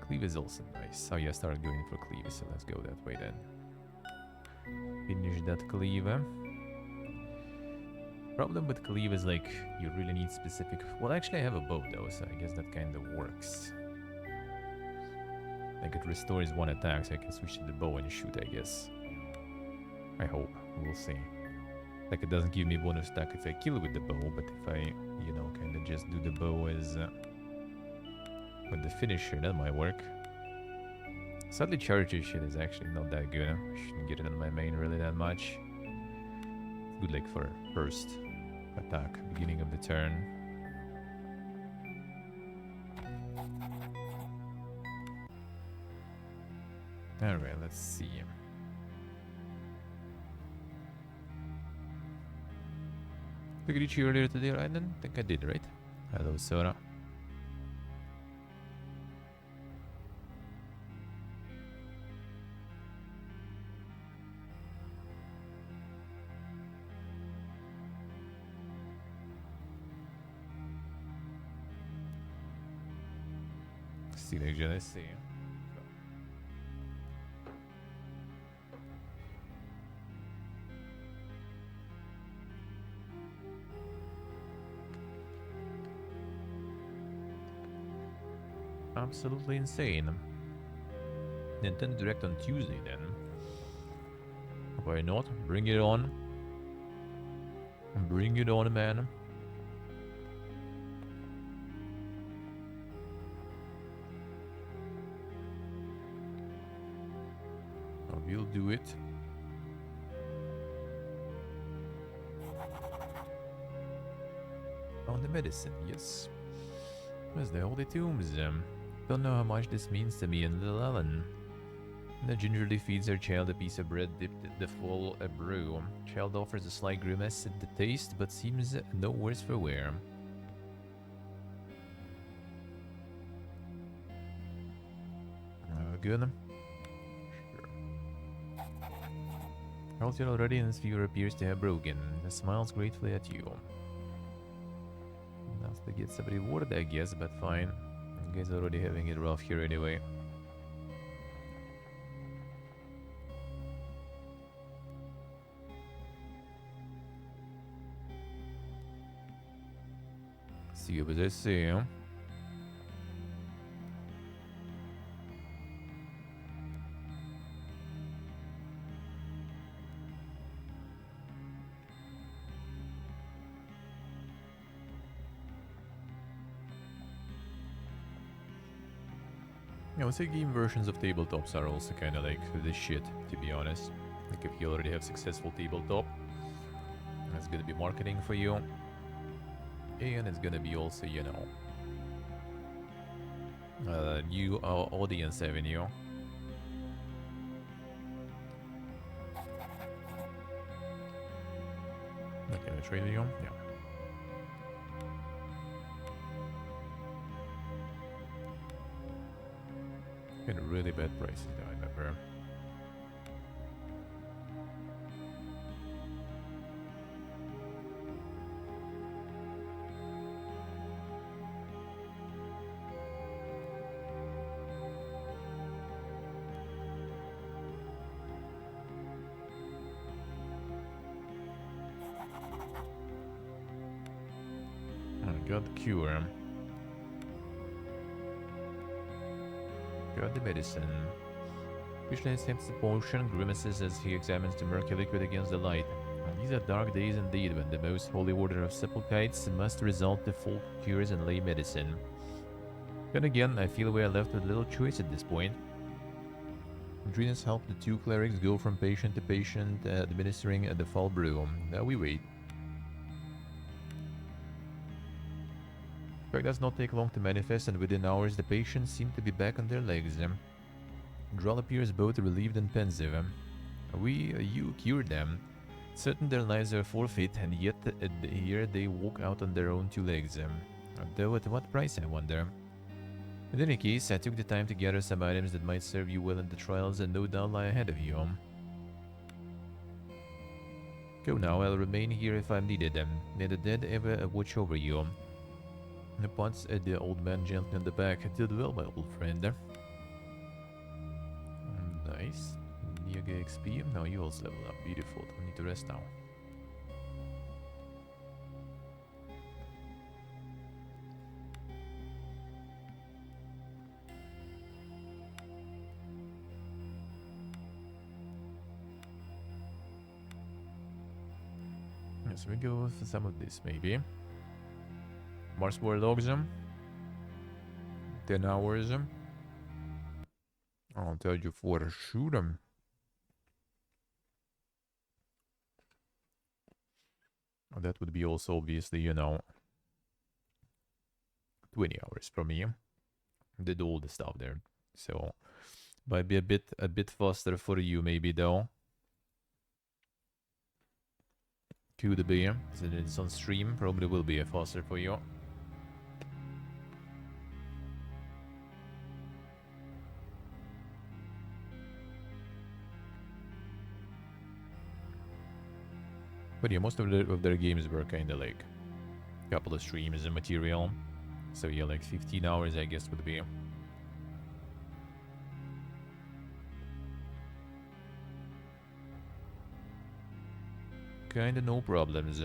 A: Cleave is also nice. Oh yeah, I started going for cleave, so let's go that way then. Finish that cleave. Problem with cleave is like you really need specific. Well, actually, I have a bow though, so I guess that kind of works. Like it restores one attack, so I can switch to the bow and shoot, I guess. I hope. We'll see. Like it doesn't give me bonus attack if I kill with the bow, but if I, you know, kind of just do the bow as with the finisher, that might work. Sadly, charger shit is actually not that good. I shouldn't get it on my main really that much. It's good like for first attack, beginning of the turn. Alright, let's see. Did I reach you earlier today, right? I don't think I did, right? Hello, Sora. See, let's see. Absolutely insane. Nintendo Direct on Tuesday then. Why not? Bring it on. Bring it on, man. We'll do it. On the medicine, yes. Where's the Holy Tombs? Don't know how much this means to me and little Ellen. The gingerly feeds her child a piece of bread dipped in the full brew. Child offers a slight grimace at the taste, but seems no worse for wear. Good. Healthier already, and his fever appears to have broken. He smiles gratefully at you. Enough to get some reward, I guess, but fine. You guys are already having it rough here anyway. See what I say, huh? I would say game versions of tabletops are also kind of like this shit, to be honest. Like if you already have successful tabletop, it's gonna be marketing for you. And it's gonna be also, you know, new audience avenue. Okay, I trade you? Yeah. Getting really bad prices now, I remember. I got the cure. Got the medicine. Visually attempts the potion, grimaces as he examines the murky liquid against the light. These are dark days indeed, when the most holy order of sepulchites must resort to folk cures and lay medicine. Then again, I feel we are left with little choice at this point. Andrinus helped the two clerics go from patient to patient, administering the foul brew. Now we wait. The fact does not take long to manifest, and within hours the patients seem to be back on their legs. Droll appears both relieved and pensive. You cured them. Certain their lives are forfeit, and yet here they walk out on their own two legs. Though at what price, I wonder? In any case, I took the time to gather some items that might serve you well in the trials and no doubt lie ahead of you. Go now, I'll remain here if I'm needed. May the dead ever watch over you. The pats the old man gently on the back. Did well, my old friend. Nice. Niaga XP. Now you also level up. Beautiful. Don't need to rest now. Yes, we go for some of this maybe. Mars War logs. 10 hours. I'll tell you for sure. That would be also obviously, 20 hours for me. Did all the stuff there. So might be a bit faster for you maybe though. Could be. Since it's on stream, probably will be faster for you. But yeah, most of their games were kind of like a couple of streams and material. So yeah, like 15 hours I guess would be. Kinda no problems.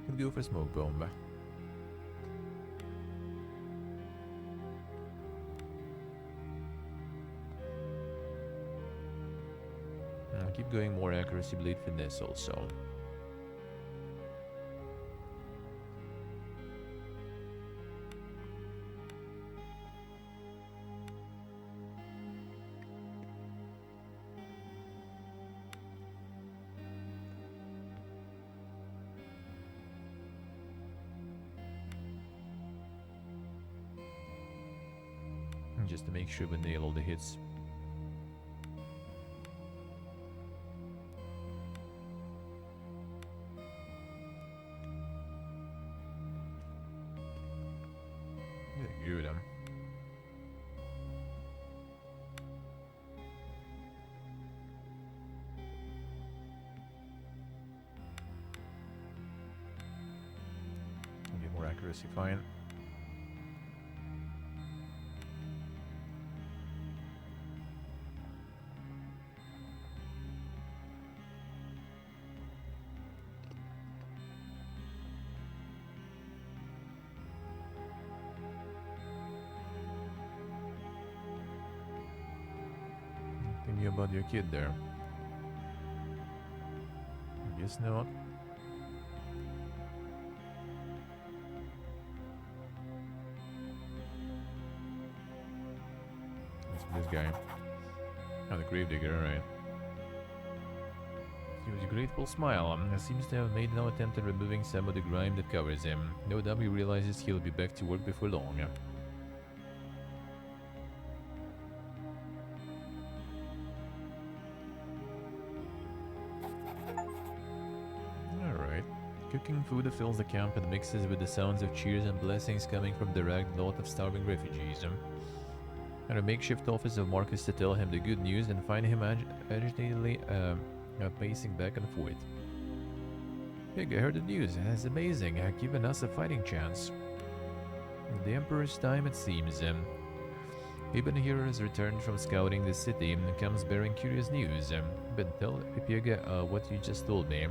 A: Could go for smoke bomb. I'll keep going more accuracy, blade finesse also. Just to make sure we nail all the hits. Yeah, good. Get more accuracy, fine. Thinking about your kid there. I guess not. That's this guy. Oh, the gravedigger, alright. He was a grateful smile. Seems to have made no attempt at removing some of the grime that covers him. No doubt he realizes he'll be back to work before long. Cooking food fills the camp and mixes with the sounds of cheers and blessings coming from the ragged lot of starving refugees. At a makeshift office of Marcus to tell him the good news and find him agitatedly pacing back and forth. Pig, I heard the news. That's amazing. Given us a fighting chance. The Emperor's time, it seems. Ibn here has returned from scouting the city and comes bearing curious news. Ibn, tell Ipiega what you just told me.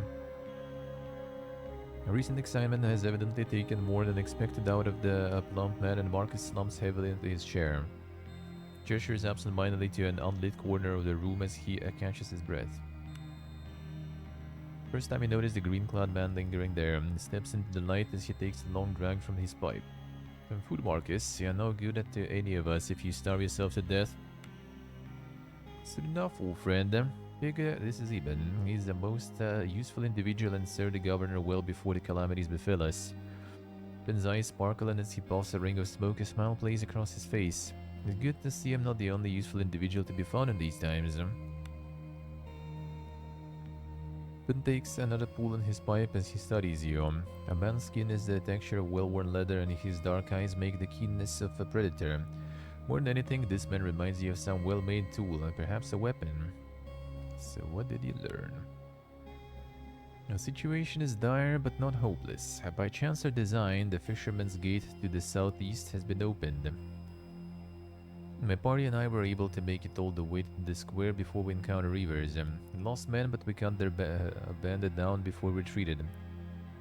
A: A recent excitement has evidently taken more than expected out of the plump man, and Marcus slumps heavily into his chair. Gestures absent-mindedly to an unlit corner of the room as he catches his breath. First time he noticed the green-clad man lingering there, and steps into the light as he takes a long drag from his pipe. Some food, Marcus. You're no good at to any of us if you starve yourself to death. Soon enough, old friend. Bigger, this is Ibn. He's the most useful individual and served the governor well before the calamities befell us. Ibn's eyes sparkle, and as he puffs a ring of smoke, a smile plays across his face. It's good to see I'm not the only useful individual to be found in these times. Ibn takes another pull on his pipe as he studies you. A man's skin is the texture of well-worn leather, and his dark eyes make the keenness of a predator. More than anything, this man reminds you of some well-made tool, and perhaps a weapon. So what did you learn? The situation is dire but not hopeless. By chance or design, the Fisherman's Gate to the southeast has been opened. My party and I were able to make it all the way to the square before we encountered reavers. Lost men, but we cut their banded down before we retreated.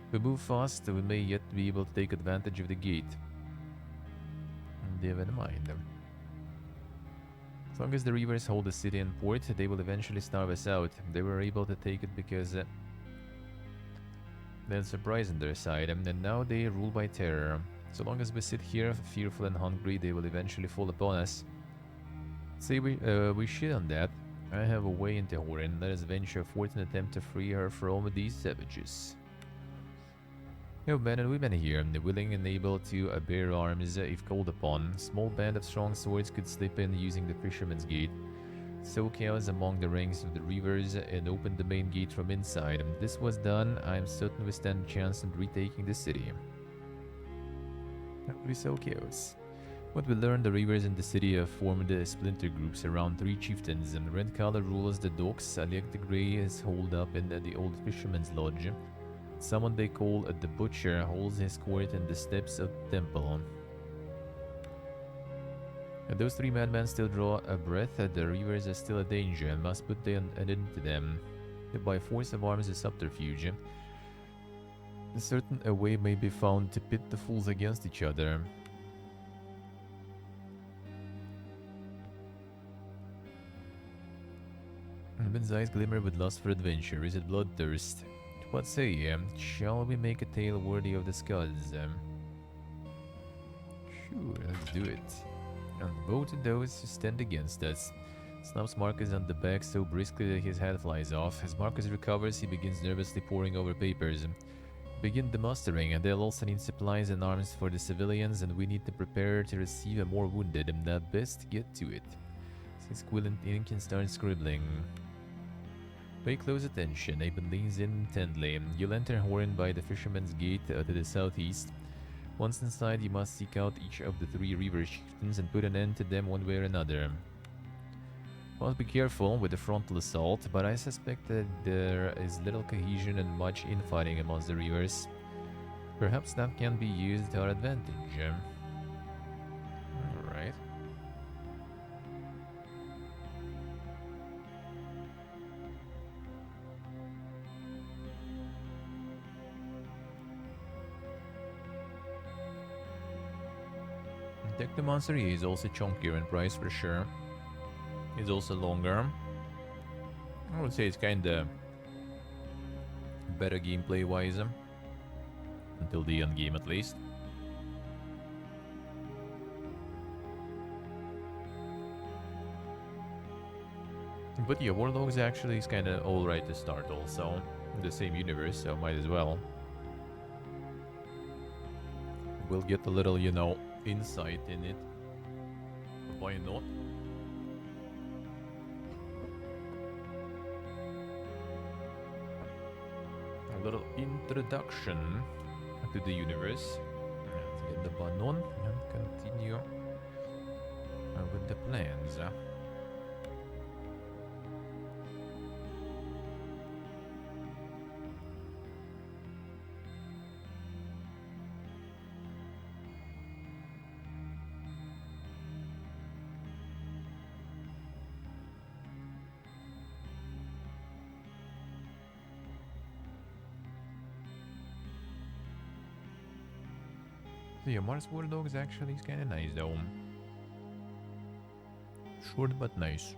A: If we move fast, we may yet be able to take advantage of the gate. They have in mind. As long as the reavers hold the city and port, they will eventually starve us out. They were able to take it because there's surprise on their side, and now they rule by terror. So long as we sit here, fearful and hungry, they will eventually fall upon us. Say we shit on that. I have a way into Horin. Let us venture forth and attempt to free her from these savages. You have men and women here, willing and able to bear arms if called upon. A small band of strong swords could slip in using the Fisherman's Gate, sow chaos among the ranks of the reavers, and open the main gate from inside. If this was done, I am certain we stand a chance in retaking the city. That would be so chaos. What we learned, the reavers in the city have formed splinter groups around 3 chieftains, and Red Collar rules the docks. Alec the Grey is holed up in the old Fisherman's Lodge. Someone they call the Butcher holds his court in the steps of the temple. And those 3 madmen still draw a breath. The reavers are still a danger and must put an end to them. By force of arms is subterfuge. A certain way may be found to pit the fools against each other. Ibn's eyes glimmer with lust for adventure. Is it bloodthirst? What say ye? Shall we make a tale worthy of the SKALDs? Sure, let's do it. And woe to those who stand against us. Snaps Marcus on the back so briskly that his head flies off. As Marcus recovers, he begins nervously poring over papers. Begin the mustering, and they'll also need supplies and arms for the civilians, and we need to prepare to receive more wounded, and that best get to it. Says Quill in ink and starts scribbling. Pay close attention. Aben leans in intently. You'll enter Horin by the Fisherman's Gate to the southeast. Once inside, you must seek out each of the 3 reaver chieftains and put an end to them one way or another. Must be careful with the frontal assault, but I suspect that there is little cohesion and much infighting amongst the reavers. Perhaps that can be used to our advantage. Alright. Deck the monster is also chunkier in price for sure. It's also longer. I would say it's kinda better gameplay wise. Until the end game at least. But yeah, Warlogs actually is kinda alright to start also. In the same universe, so might as well. We'll get a little, you know, insight in it. Why not? A little introduction to the universe. Let's get the button on and continue with the plans. So yeah, Mars War Dogs actually is kind of nice though. Short but nice.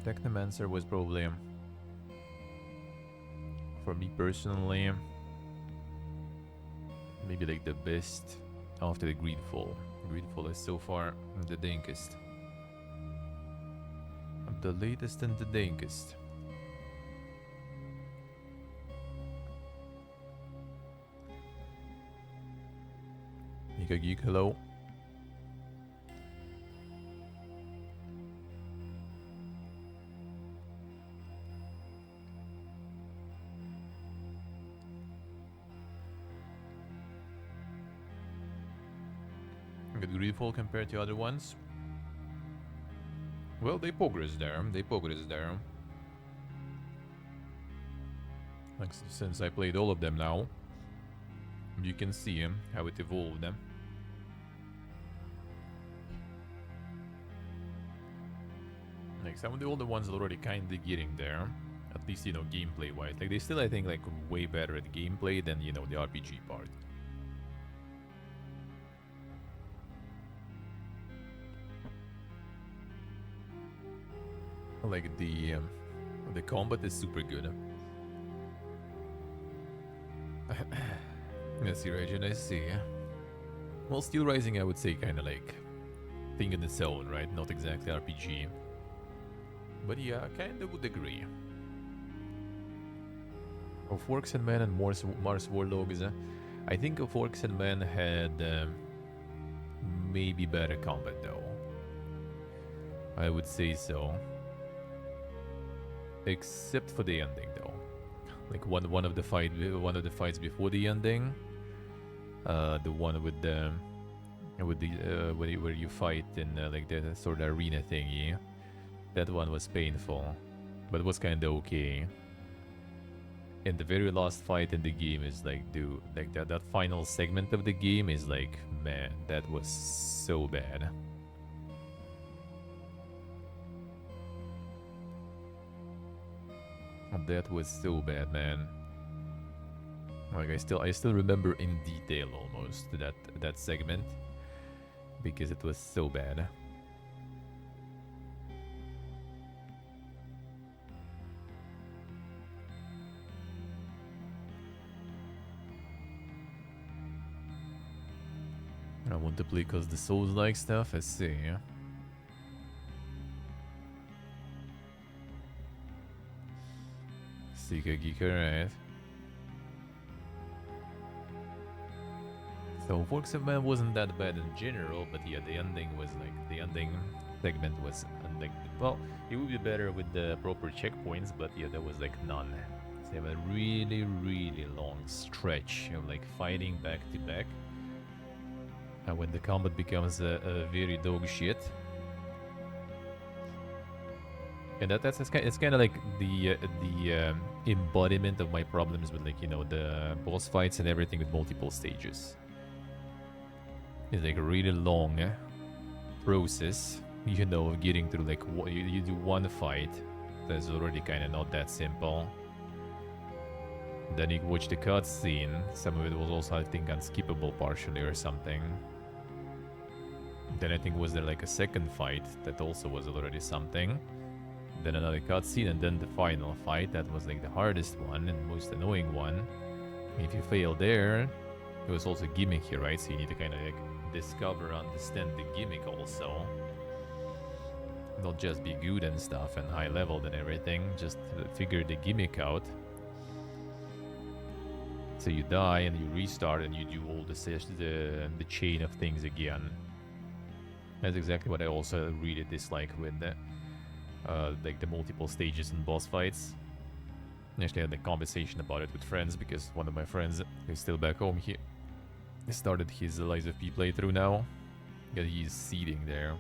A: Technomancer was probably, for me personally, maybe like the best after the Greedfall. Greedfall is so far the dankest. The latest and the dankest. Mika Geek, hello. Good Greedfall compared to other ones. Well, they progress there. They progress there. Like, since I played all of them now, you can see how it evolved. Like, some of the older ones are already kind of getting there. At least, you know, gameplay-wise. Like, they still, I think, like, way better at gameplay than, you know, the RPG part. Like, the combat is super good. I see, Regen, I see. Well, Steel Rising, I would say, kind of like thing in its own, right? Not exactly RPG. But yeah, I kind of would agree. Of Orcs and Men and Mars War Dogs, I think of Orcs and Men had maybe better combat though. I would say so. Except for the ending though. Like one of the fights before the ending. The one with the where you fight in like the sort of arena thingy. That one was painful, but it was kind of okay. And the very last fight in the game is like, dude, like that final segment of the game is like, man, that was so bad. That was so bad, man. Like I still remember in detail almost that segment because it was so bad. I want to play because the Souls-like stuff, I see. Seeker Geeker, right? So Forks of Man wasn't that bad in general, but yeah, the ending was like, the ending segment was like, well, it would be better with the proper checkpoints, but yeah, there was like none. So you have a really, really long stretch of like fighting back to back. And when the combat becomes a very dog shit. And it's kind of like the embodiment of my problems with like, you know, the boss fights and everything with multiple stages. It's like a really long process, you know, of getting through like you do one fight that's already kind of not that simple. Then you watch the cutscene. Some of it was also, I think, unskippable partially or something. Then I think was there like a second fight that also was already something. Then another cutscene, and then the final fight that was like the hardest one and most annoying one. If you fail there, it was also gimmicky, right? So you need to kind of like discover, understand the gimmick also. Not just be good and stuff and high leveled and everything, just figure the gimmick out. So you die and you restart and you do all the chain of things again. That's exactly what I also really dislike with the like the multiple stages and boss fights. Actually, I had a conversation about it with friends because one of my friends who's still back home, he started his Lies of P playthrough now. Yeah, he's seeding there.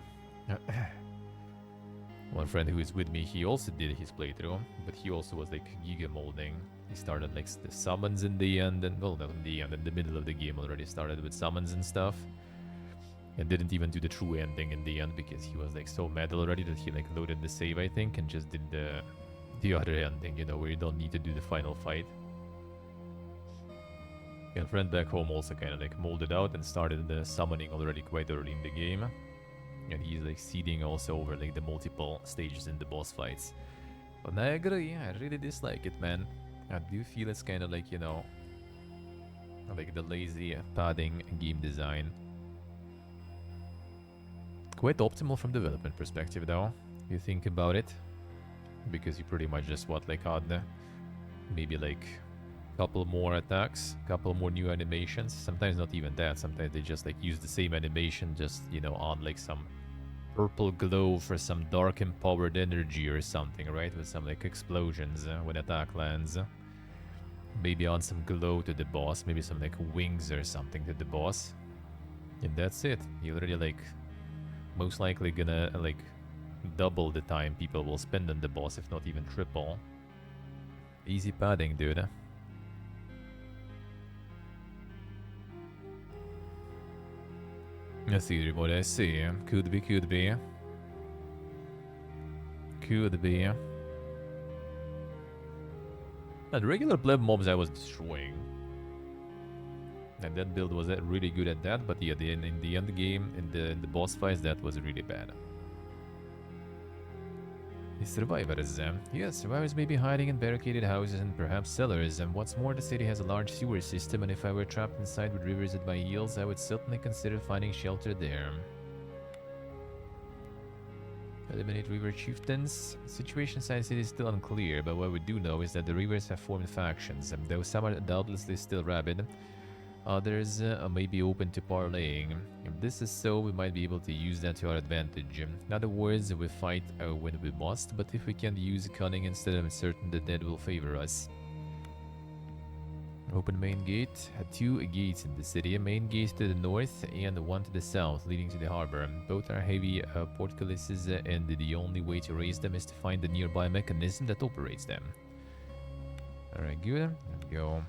A: One friend who is with me, he also did his playthrough, but he also was like giga molding. He started like the summons in the end, and well, not in the end, in the middle of the game already started with summons and stuff. And didn't even do the true ending in the end because he was like so mad already that he like loaded the save, I think, and just did the the other ending, you know, where you don't need to do the final fight. And friend back home also kind of like molded out and started the summoning already quite early in the game. And he's like seeding also over like the multiple stages in the boss fights. But I agree, I really dislike it, man. I do feel it's kind of like, you know, like the lazy padding game design. Quite optimal from development perspective though, if you think about it. Because you pretty much just like add maybe like a couple more attacks, couple more new animations. Sometimes not even that, sometimes they just like use the same animation, just, you know, on like some purple glow for some dark empowered energy or something, right? With some like explosions when attack lands. Maybe on some glow to the boss, maybe some like wings or something to the boss. And that's it. You're already like most likely gonna like double the time people will spend on the boss, if not even triple. Easy padding, dude. I see what I see. Could be, could be. Could be. And regular pleb mobs I was destroying. And that build was really good at that, but yeah, in the end game, in the boss fights, that was really bad. The survivors. Yes, survivors may be hiding in barricaded houses and perhaps cellars. And what's more, the city has a large sewer system, and if I were trapped inside with rivers at my heels, I would certainly consider finding shelter there. Eliminate river chieftains. The situation inside the city is still unclear, but what we do know is that the rivers have formed factions, and though some are doubtlessly still rabid, others may be open to parlaying. If this is so, we might be able to use that to our advantage. In other words, we fight when we must, but if we can use cunning instead, I'm certain the dead will favor us. Open main gate. Two gates in the city. A main gate to the north and one to the south, leading to the harbor. Both are heavy portcullises, and the only way to raise them is to find the nearby mechanism that operates them. Alright, good. There we go.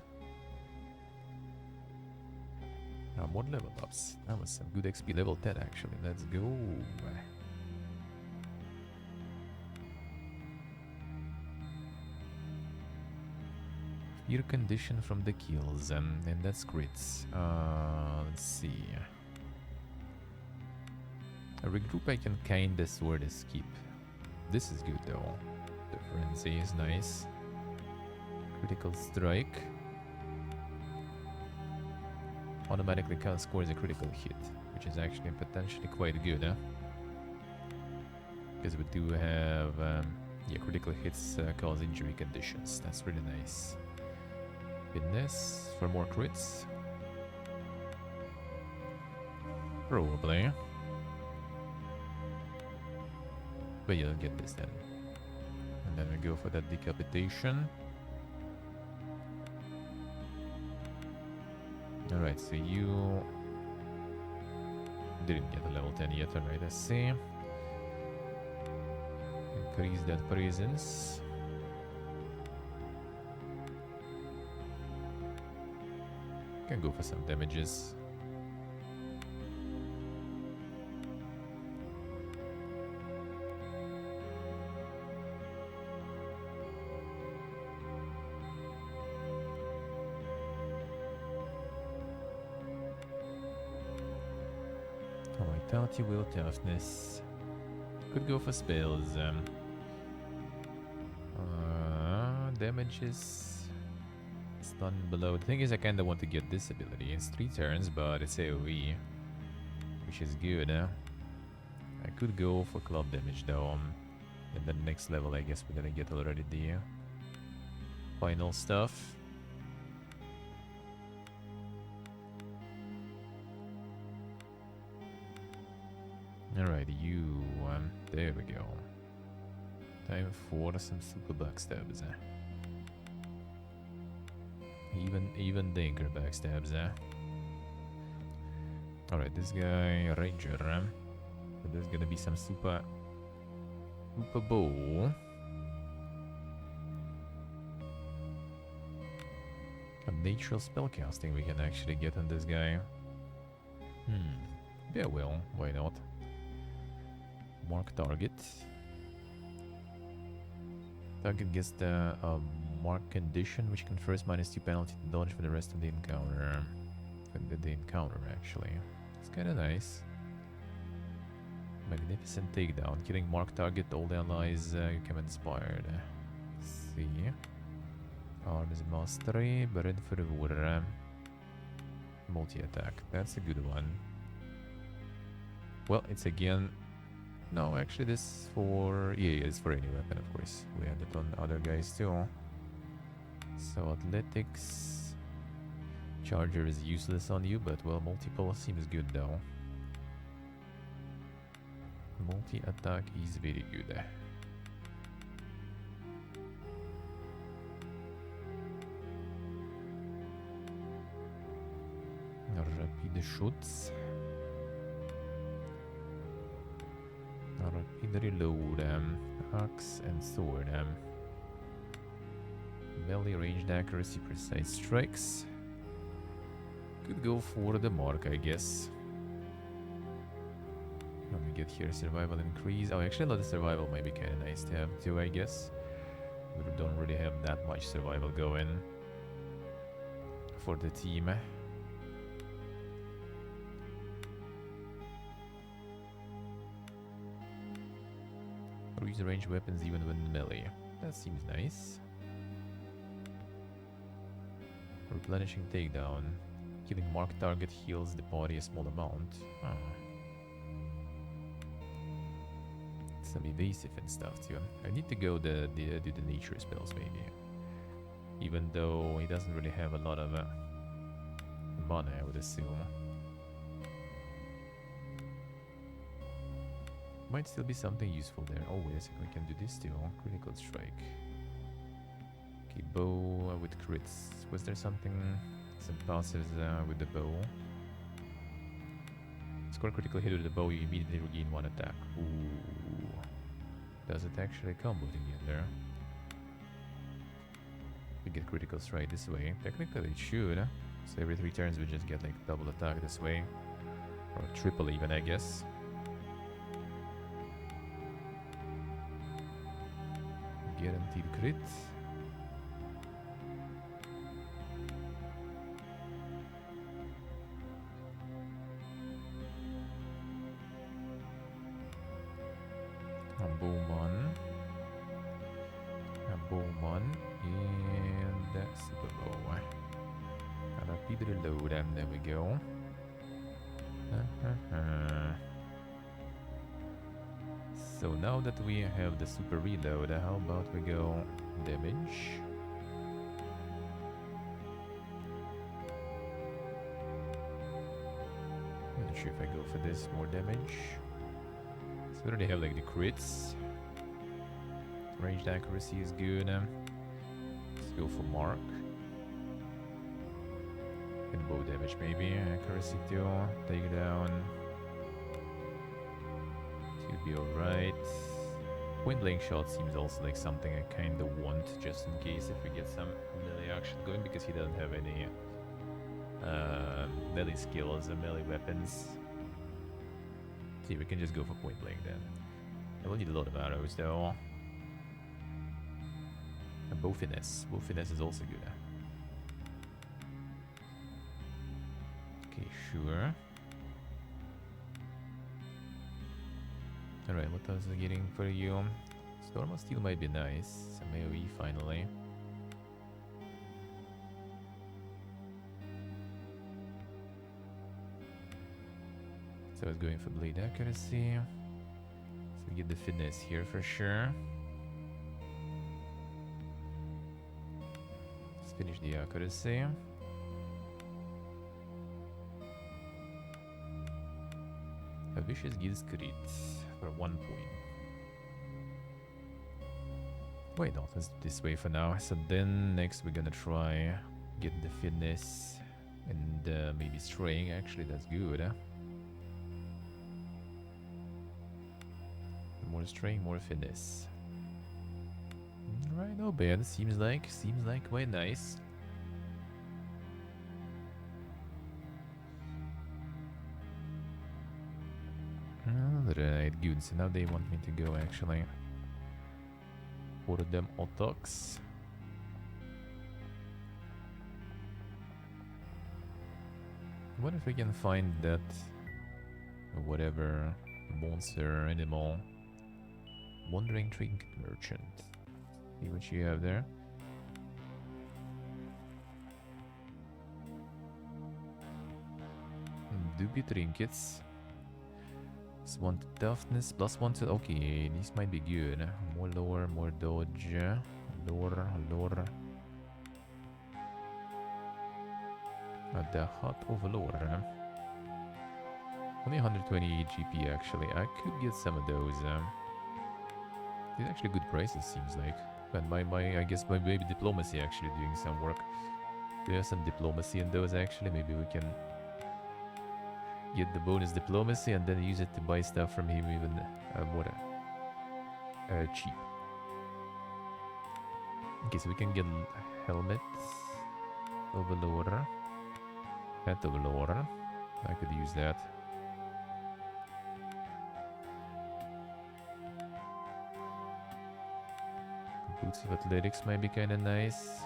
A: More level ups. That was some good XP. Level 10 actually. Let's go. Fear condition from the kills, and that's crits. Let's see. A regroup I can kinda sort of skip. This is good though. The frenzy is nice. Critical strike. Automatically scores a critical hit, which is actually potentially quite good, huh? Because we do have, yeah, critical hits cause injury conditions. That's really nice. Fitness for more crits? Probably. But yeah, I'll get this then. And then we go for that decapitation. Alright, so you didn't get a level 10 yet, alright, I see. Increase that presence. Can go for some damages. Vitality, will, toughness. Could go for spells. Damages. Stun below. The thing is, I kinda want to get this ability. It's 3 turns, but it's AoE, which is good. I could go for club damage though. In the next level, I guess we're gonna get already the final stuff. Alright, you. There we go. Time for some super backstabs. Even danger backstabs. Alright, this guy, Ranger. So there's gonna be some super bow. A natural spellcasting we can actually get on this guy. Yeah, well, why not? Mark target. Target gets the mark condition, which confers -2 penalty to dodge for the rest of the encounter. For the encounter, actually. It's kind of nice. Magnificent takedown. Killing mark target, all the allies you become inspired. Let's see. Arms mastery, bred for war. Multi-attack. That's a good one. Well, it's again... No, actually this for... Yeah, it's for any weapon, of course. We had it on other guys too. So athletics... Charger is useless on you, but well, multiple seems good though. Multi-attack is very good. Rapid shots. Rapid reload. Axe and sword. Melee ranged accuracy, precise strikes. Could go for the mark, I guess. Let me get here survival increase. Oh, actually, a lot of survival might be kind of nice to have too, I guess. We don't really have that much survival going for the team. Or use ranged weapons even when melee. That seems nice. Replenishing takedown. Killing marked target heals the body a small amount. Some evasive and stuff too. I need to go do the nature spells maybe. Even though he doesn't really have a lot of mana, I would assume. Might still be something useful there. Oh wait a second, we can do this too. Critical strike. Okay, bow with crits. Was there something, some passives with the bow? Score critical hit with the bow, you immediately regain 1 attack. Ooh. Does it actually combo together? We get critical strike this way. Technically it should. So every 3 turns we just get like double attack this way. Or triple even, I guess. Guaranteed crit. A bowman, and that's super bow. A rapid reload, and there we go. So now that we have the super reload, how about we go damage? I'm not sure if I go for this, more damage. So we already have like the crits. Ranged accuracy is good. Let's go for mark. And bow damage maybe. Accuracy too. Take it down. Should be alright. Point blank shot seems also like something I kinda want just in case if we get some melee action going, because he doesn't have any melee skills and melee weapons. See, we can just go for point blank then. I will need a lot of arrows though. And bow finesse. Bow finesse is also good. Okay, sure. Alright, what else is getting for you? Storm of Steel might be nice. Some AoE finally. So I was going for blade accuracy. So we get the finesse here for sure. Let's finish the accuracy. A vicious gives crit for 1 point. Wait, no, let's do this way for now. So then next we're gonna try get the finesse and maybe straying. Actually, that's good. More straying, more finesse. Right, no bad. Seems like quite nice. Alright, good. So now they want me to go actually. for them attacks. What if we can find that whatever monster animal? Wandering trinket merchant. See what you have there. Doobie trinkets. +1 to toughness, +1 to... Okay, these might be good. More lore, more dodge. Lore. The Heart of Lore. Only 120 GP actually. I could get some of those. These are actually good prices, seems like. But I guess my maybe diplomacy actually doing some work. Do you have some diplomacy in those actually? Maybe we can get the bonus diplomacy and then use it to buy stuff from him even more cheap. Okay, so we can get helmet of Lore. Hat of Lore. I could use that. Boots of Athletics might be kind of nice.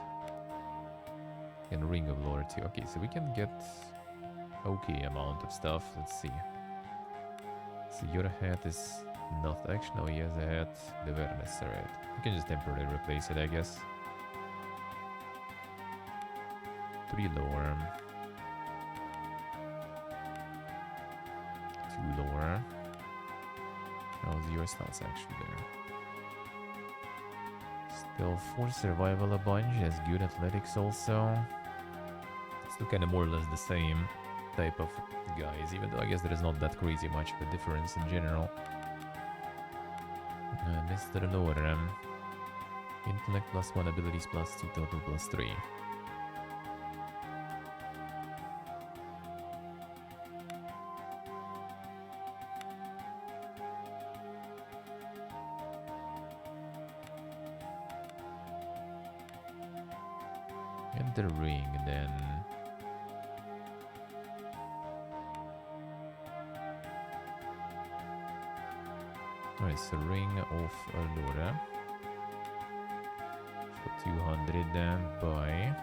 A: And Ring of Lore too. Okay, so we can get okay amount of stuff. Let's see. So your hat is not actually. No, he has a hat. The awareness, alright. We can just temporarily replace it, I guess. 3 lore. 2 lore. How's your stats actually there? Still 4 survival a bunch. That's good. Athletics also. Still kind of more or less the same type of guys, even though I guess there is not that crazy much of a difference in general. Mr. Lore. Intellect +1, abilities +2, total +3. And the ring then. Alright, so ring of Allura for 200 then buy.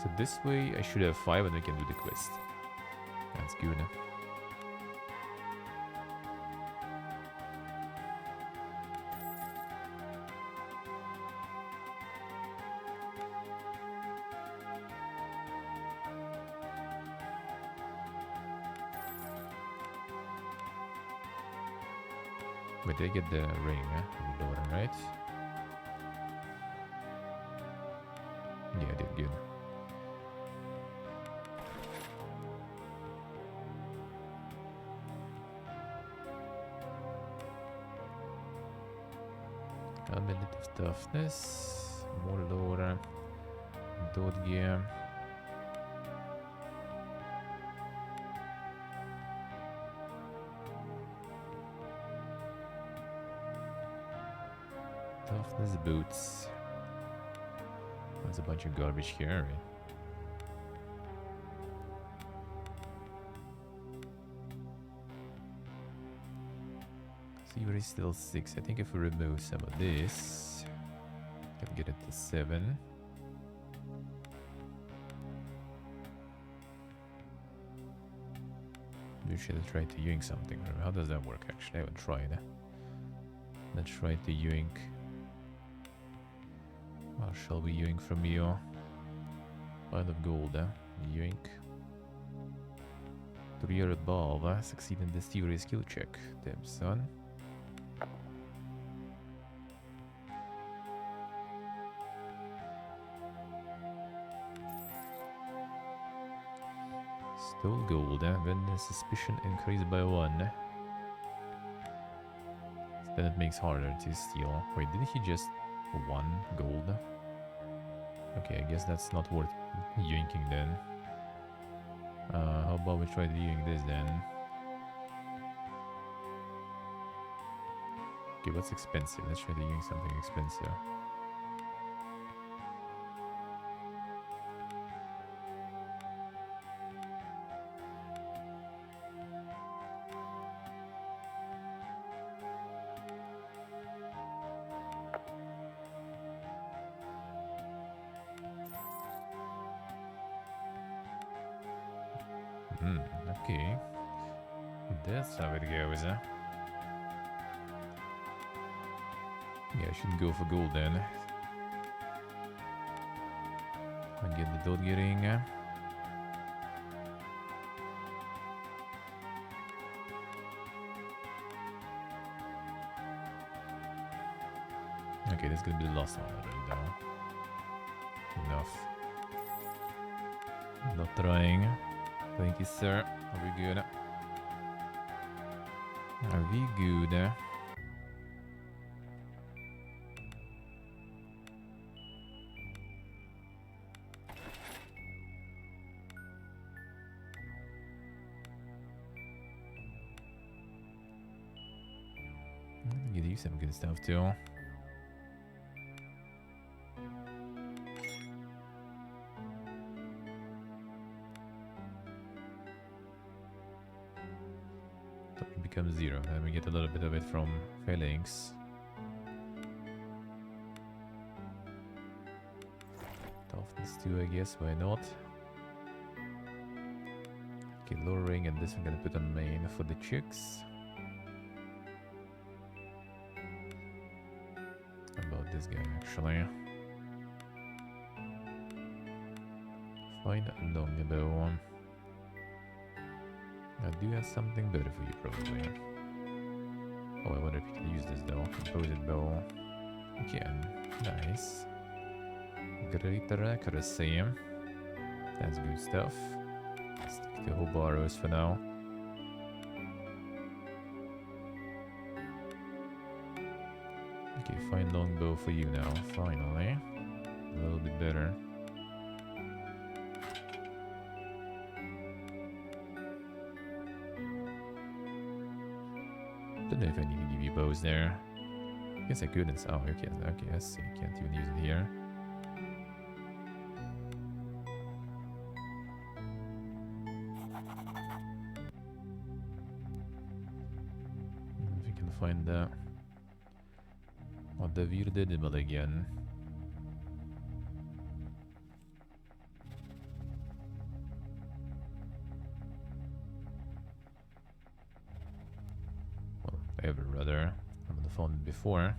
A: So this way I should have 5 and we can do the quest. That's good. Wait, did I get the ring, Allura, right? Yeah, I did good. A minute of toughness, more Allura, dot gear. Toughness boots. There's a bunch of garbage here, right? Fever is still 6. I think if we remove some of this, can get it to 7. We should have tried to yoink something. How does that work actually? I haven't tried. Let's try to yoink. Well, shall we yoink from you? Pile of gold, yoink. 3 or above, succeed in this theory skill check. Damn son. Stole gold, when the suspicion increased by 1. Then it makes harder to steal. Wait, did he just 1 gold? Okay, I guess that's not worth yoinking then. How about we try doing this then? Okay, what's expensive? Let's try doing something expensive. Okay. That's how it goes, huh? Yeah, I shouldn't go for gold then. I get the dot getting. Okay, that's gonna be the last one already, though. Enough. Not trying. Thank you, sir. Are we good? Are we good? Get you some good stuff too. So it becomes 0. Then we get a little bit of it from Phalanx. Toughness too, I guess. Why not? Okay, lowering, and this I'm gonna put on main for the chicks. About this guy actually. Find a long bow. I do have something better for you probably. Oh, I wonder if you can use this though. Composite bow. You can. Nice. Greater accuracy. That's good stuff. Stick to whole arrows for now. Okay, fine longbow for you now, finally. A little bit better. Don't know if I need to give you bows there. Guess I couldn't. Oh, okay, I see. Can't even use it here. If we can find the weird animal again. Well, ever rather. I haven't found it before.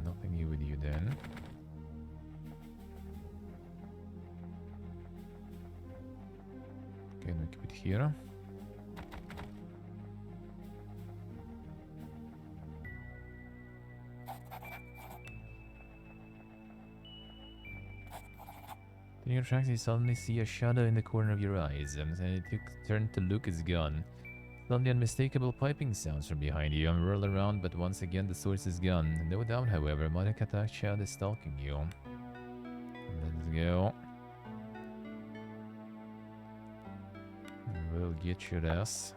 A: Nothing new with you then. Okay, we keep it here. In your tracks, you suddenly see a shadow in the corner of your eyes, and then you turn to look, it's gone. Suddenly unmistakable piping sounds from behind you. You whirl around, but once again the source is gone. No doubt, however, Monica attack child is stalking you. Let's go. We'll get your ass.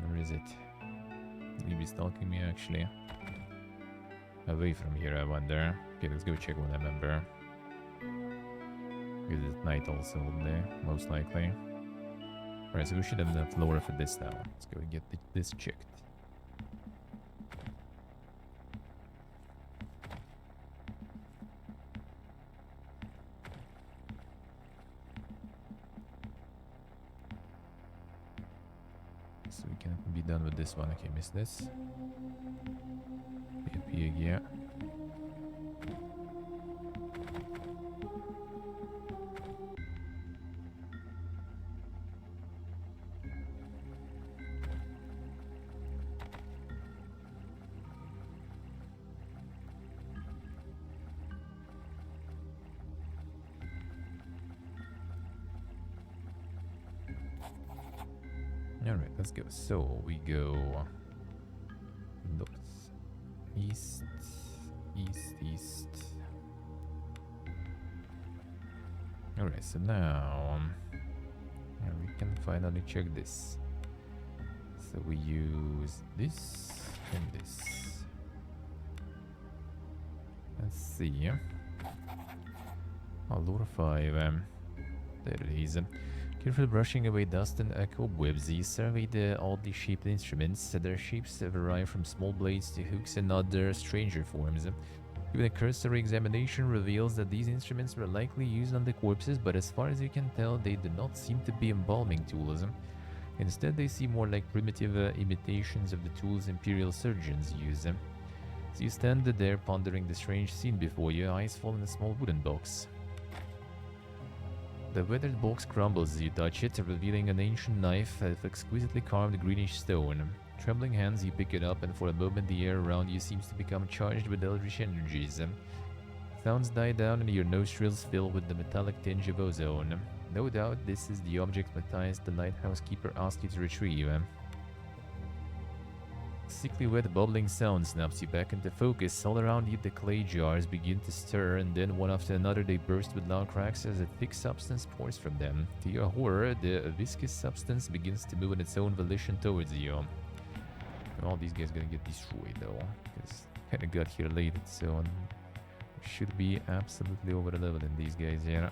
A: Where is it? Will be stalking me actually? Away from here, I wonder. Okay, let's go check what I remember. Because it's night also, most likely. Alright, so we should have enough lore for this now. Let's go and get this checked. So we can be done with this one. Okay, miss this. PvP again. Alright, let's go. So we go north, east, east. Alright, so now finally check this. So we use this and this. Let's see. Oh, lure 5. There it is. Carefully brushing away dust and cobwebs, you survey the oddly shaped instruments. Their shapes vary from small blades to hooks and other stranger forms. Even a cursory examination reveals that these instruments were likely used on the corpses, but as far as you can tell, they do not seem to be embalming tools. Instead, they seem more like primitive imitations of the tools imperial surgeons use. As you stand there pondering the strange scene before you, eyes fall on a small wooden box. The weathered box crumbles as you touch it, revealing an ancient knife of exquisitely carved greenish stone. Trembling hands, you pick it up, and for a moment the air around you seems to become charged with eldritch energies. Sounds die down and your nostrils fill with the metallic tinge of ozone. No doubt this is the object Matthias, the lighthouse keeper, asked you to retrieve. Sickly wet bubbling sound snaps you back into focus. All around you the clay jars begin to stir, and then one after another they burst with loud cracks as a thick substance pours from them. To your horror, the viscous substance begins to move on its own volition towards you. All these guys gonna get destroyed though, because kinda got here late, so should be absolutely over the level in these guys here.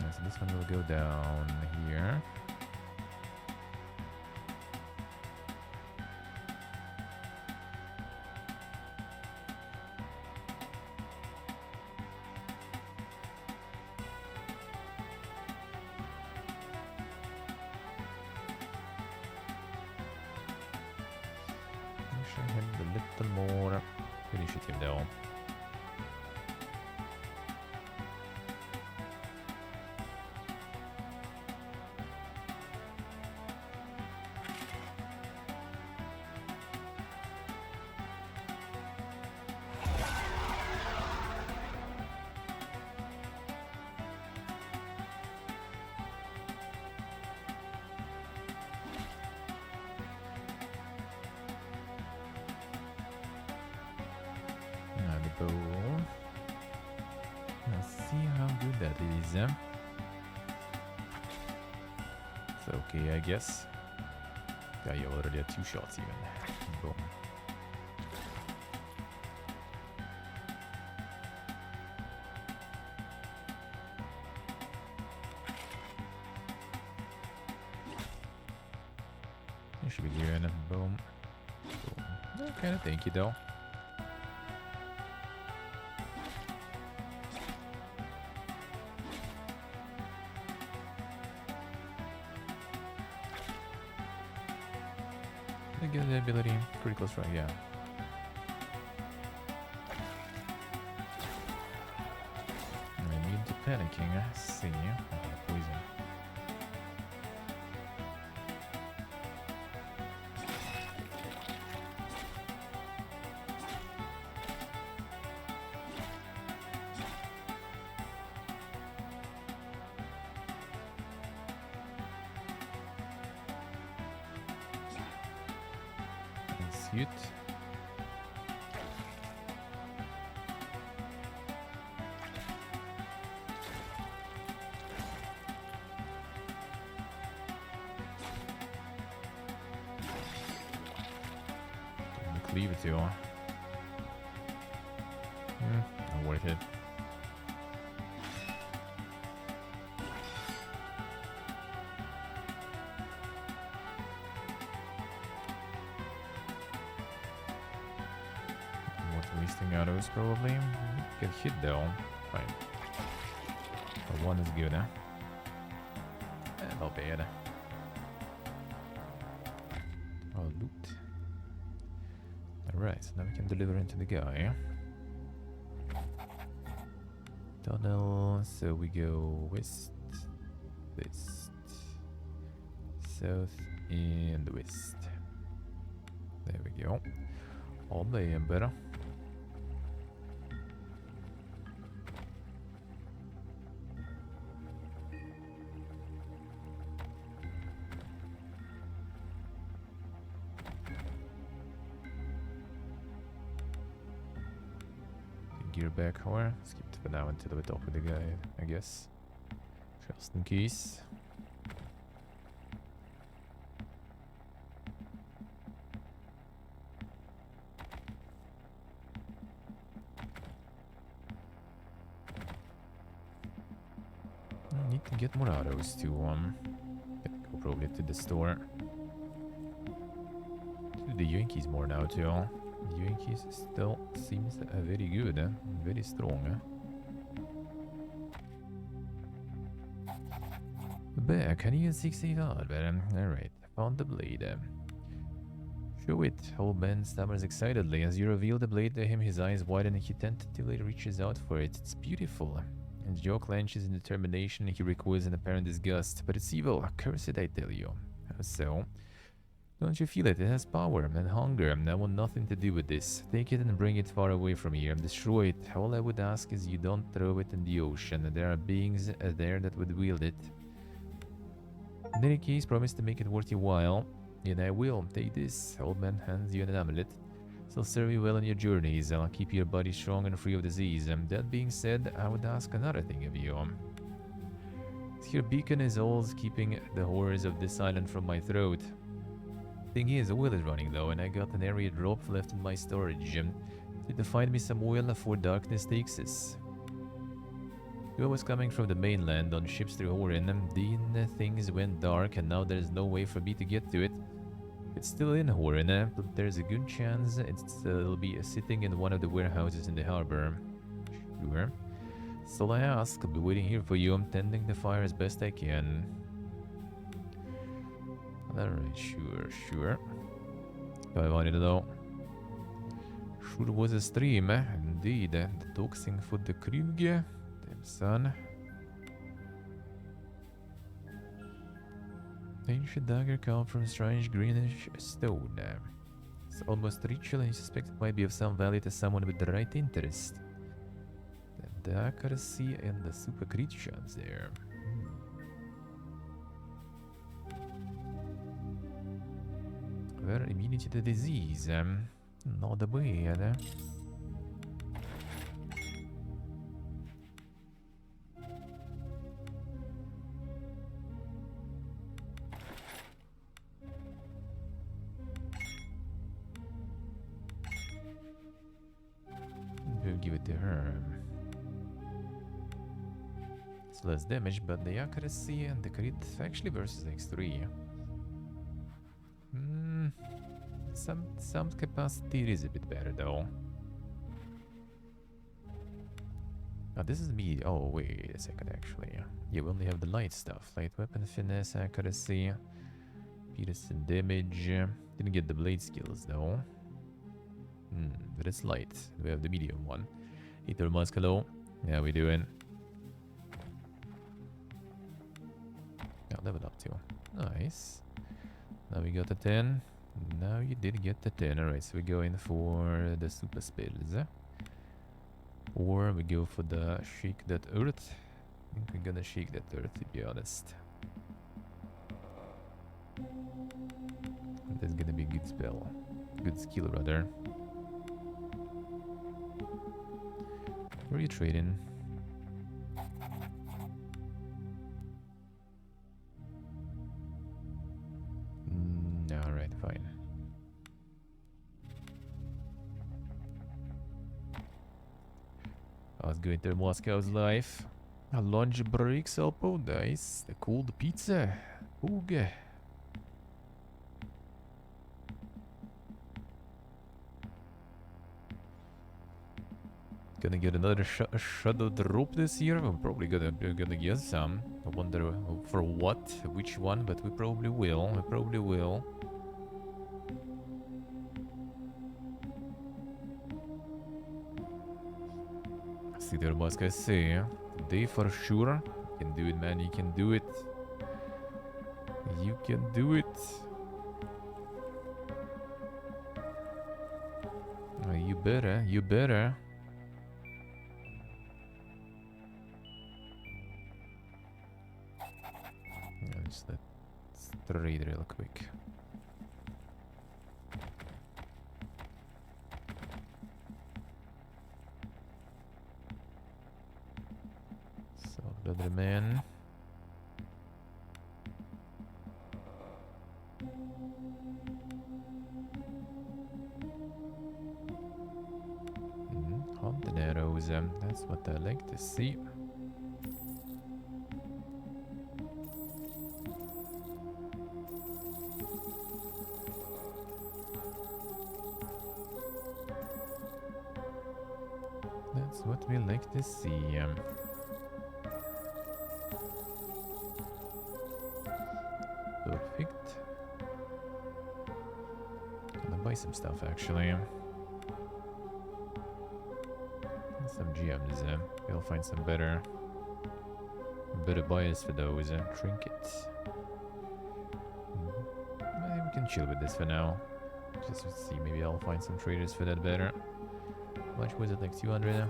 A: So this one will go down here. Push ahead a little more initiative though. Let's see how good that is. It's okay, I guess. Yeah, you already had 2 shots even. Boom. You should be doing it. Boom. Boom. Okay, thank you though. I get the ability pretty close, right? Yeah. I need to panicking. I see. Poison. Suit. Cleave it to. Not worth it. Wasting autos probably. Get hit though. Fine. But 1 is good, huh? Not bad. Oh, loot. Alright, so now we can deliver into the guy. Tunnel, so we go west, south, and west. There we go. All day and better. gear back, or skip it for now until we talk with the guy, I guess. Just in case. I need to get more autos to go probably to the store. The Yankees more now too. The Yankees still seems very good, very strong. Back, I need 65, alright, found the blade. Show it, old man stammers excitedly. As you reveal the blade to him, his eyes widen and he tentatively reaches out for it. It's beautiful. And Joe clenches in determination and he recoils in apparent disgust. But it's evil, curse it, I tell you. How so? Don't you feel it? It has power and hunger. I want nothing to do with this. Take it and bring it far away from here. Destroy it. All I would ask is you don't throw it in the ocean. There are beings there that would wield it. In any case, promise to make it worth your while. And I will. Take this. Old man hands you an amulet. It'll serve you well on your journeys. I'll keep your body strong and free of disease. That being said, I would ask another thing of you. Your beacon is always keeping the horrors of this island from my throat. Thing is, oil is running low, and I got an area drop left in my storage. To find me some oil before darkness takes us. I was coming from the mainland on ships through Horin. Then things went dark, and now there's no way for me to get to it. It's still in Horin, but there's a good chance it'll be sitting in one of the warehouses in the harbor. Sure. So I ask. I'll be waiting here for you. I'm tending the fire as best I can. Alright, sure. Jag var det då. Sure was a stream, indeed. The doxing for the Krug. Damn son. Ancient dagger carved from strange greenish stone. It's almost ritual and you suspect it might be of some value to someone with the right interest. The accuracy and the super crit chance there. Immunity to disease. Not bad. We'll give it to her. It's less damage, but the accuracy and the crit actually versus X3. Some capacity is a bit better though. Now this is me. Oh wait a second, actually. Yeah, we only have the light stuff. Light weapon, finesse, accuracy, Peterson damage. Didn't get the blade skills though. But it's light. We have the medium one. Ether Musculo. Yeah, we're doing. Yeah, level up too. Nice. Now we got a 10. Now you did get the 10. Alright, so we go in for the super spells. Or we go for the shake that earth. I think we're gonna shake that earth, to be honest. That's gonna be a good spell. Good skill, rather. Where are you trading? Alright, fine. I was going to Moscow's life. A lunch break, Selpo. Nice. The cold pizza. Ooga. Gonna get another shadow drop this year. I'm probably gonna get some. I wonder for what, which one, but we probably will. We probably will. See there, must I say, today for sure. You can do it, man. You can do it. You can do it. Oh, you better. You better. Let's trade real quick. Brother man. Haunted arrows, that's what I like to see. That's what we like to see. Perfect. Gonna buy some stuff actually. Some gems. We'll find some better buyers for those trinkets. Maybe we can chill with this for now. Just to see, maybe I'll find some traders for that better. How much was it? Like 200?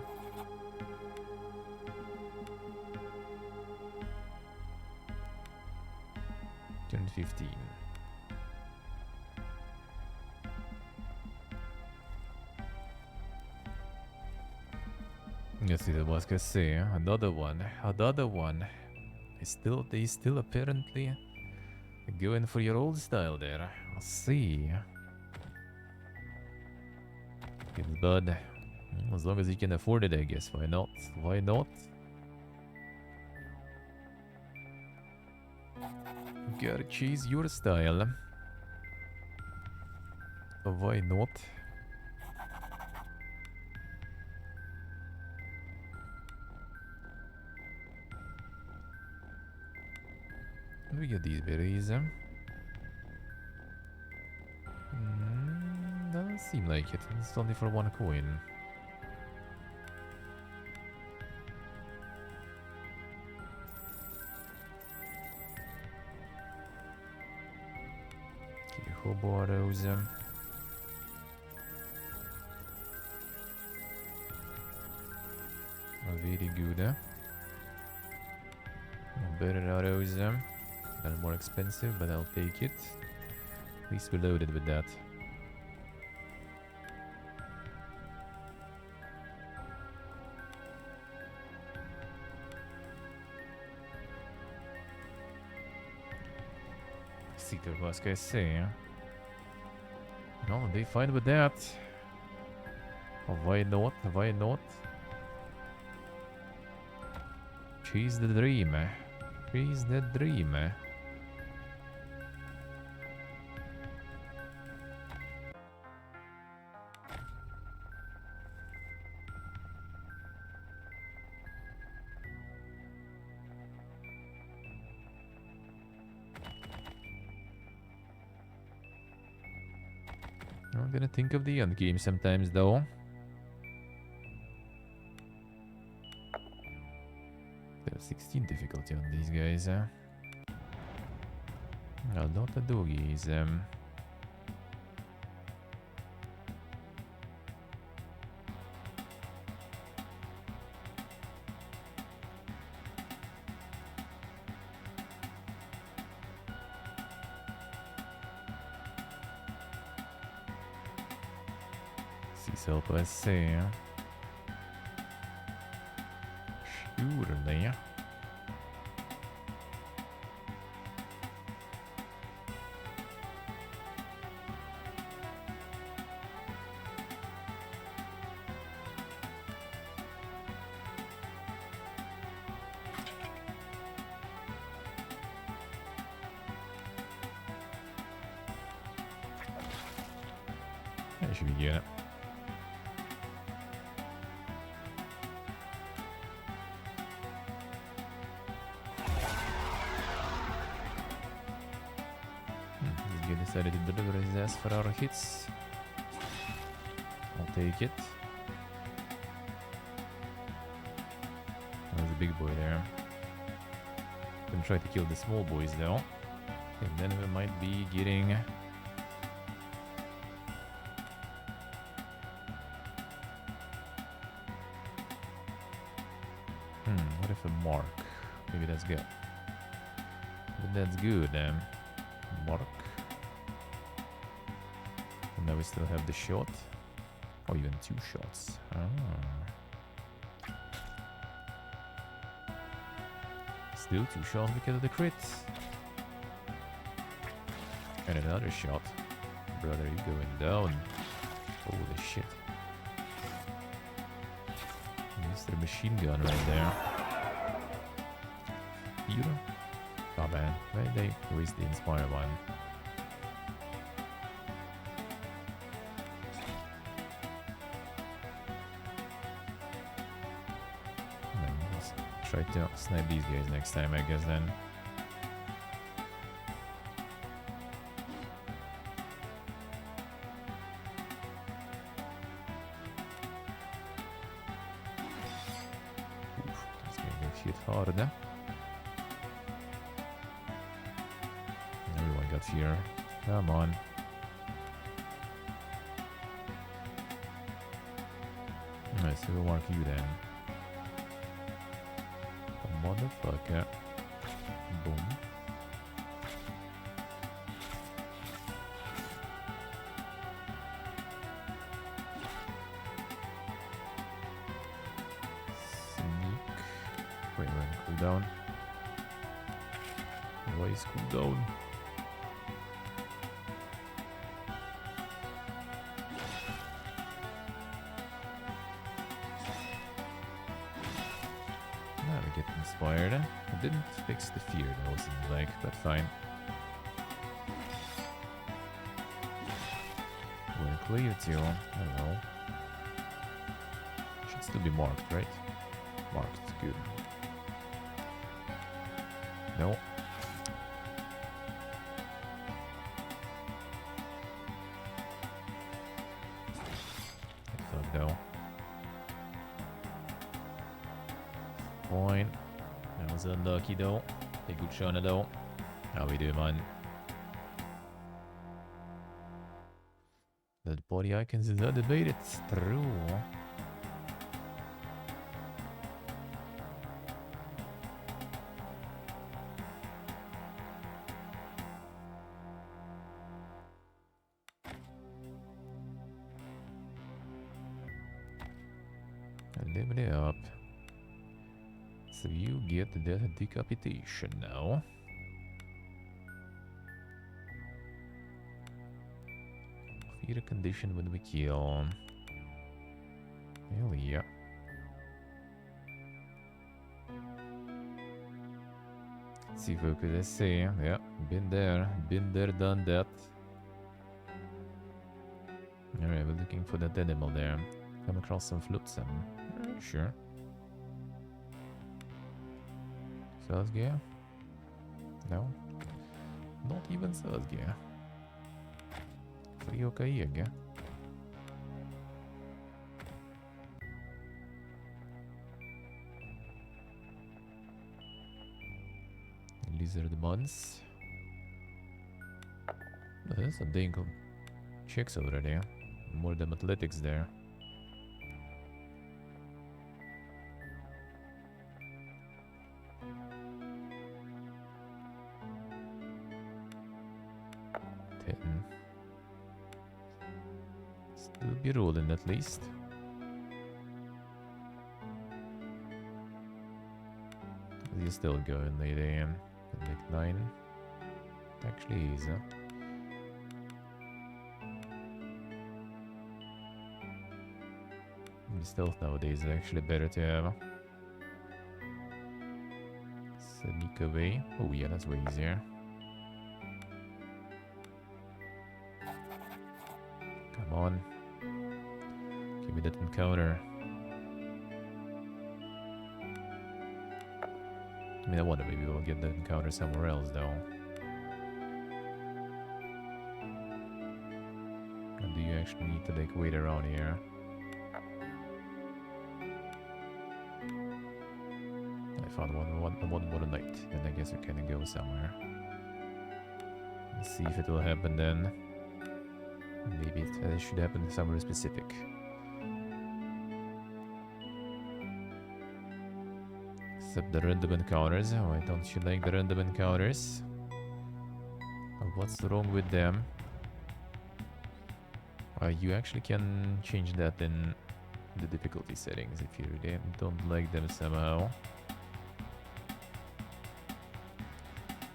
A: 215. Let's see, that was gonna say another one. They still apparently going for your old style there. I'll see. Good bud. As long as you can afford it, I guess. Why not? Why not? Gotta chase your style. Why not? We get these berries. Doesn't seem like it. It's only for 1 coin. Okay, hobo arrows. Very good. Better arrows. A little more expensive, but I'll take it. At least we're loaded with that. Cedar, what can I say? No, they fine with that. Oh, why not? Why not? Chase the dream. Chase the dream. I'm gonna think of the end game sometimes, though. There's 16 difficulty on these guys. A lot of doggies. Så på att se. Surely. That should be good. Decided to deliver his ass for our hits. I'll take it. There's a big boy there. Gonna try to kill the small boys though. And then we might be getting... what if a mark? Maybe that's good. But that's good, mark. Now we still have the shot. Or even 2 shots. Still 2 shots because of the crits. And another shot. Brother, you going down. Holy shit. Mr. Machine Gun right there. Hero? Oh man, they waste the Inspire one. Let's try to snipe these guys next time, I guess then. Hit hard. Everyone got fear. Come on. Alright, so we'll mark you then. Motherfucker. Boom. Wait, cooldown. Why is cooldown? Now we get inspired. It didn't fix the fear though, it seems like, but fine. We're clear too. I don't know. Should still be marked, right? Marked, good. No. Fuck though. Point. That was unlucky though. A good shot though. How we do, man? The body icons is debated. It's true. Level it up. So you get the decapitation now. Fear condition when we kill. Hell yeah. Let's see, focus. Let's see. Yeah, been there, done that. Alright, we're looking for that animal there. Come across some Flutsam. Sure. Sazgear? No. Not even Sazgear. Friokaege. Lizard Mons. There's some dang chicks over there. More than athletics there. Still be rolling at least. He's still going late AM. Like 9. Actually is, huh? Stealth nowadays is actually better to have. Sneak away. Oh yeah, that's way easier. Come on. Give me that encounter. I mean, I wonder maybe we'll get the encounter somewhere else though. And do you actually need to like wait around here? I found one more night, then I guess I can go somewhere. Let's see if it will happen then. Maybe it should happen somewhere specific. Except the random encounters. Why don't you like the random encounters? What's wrong with them? You actually can change that in the difficulty settings if you really don't like them somehow.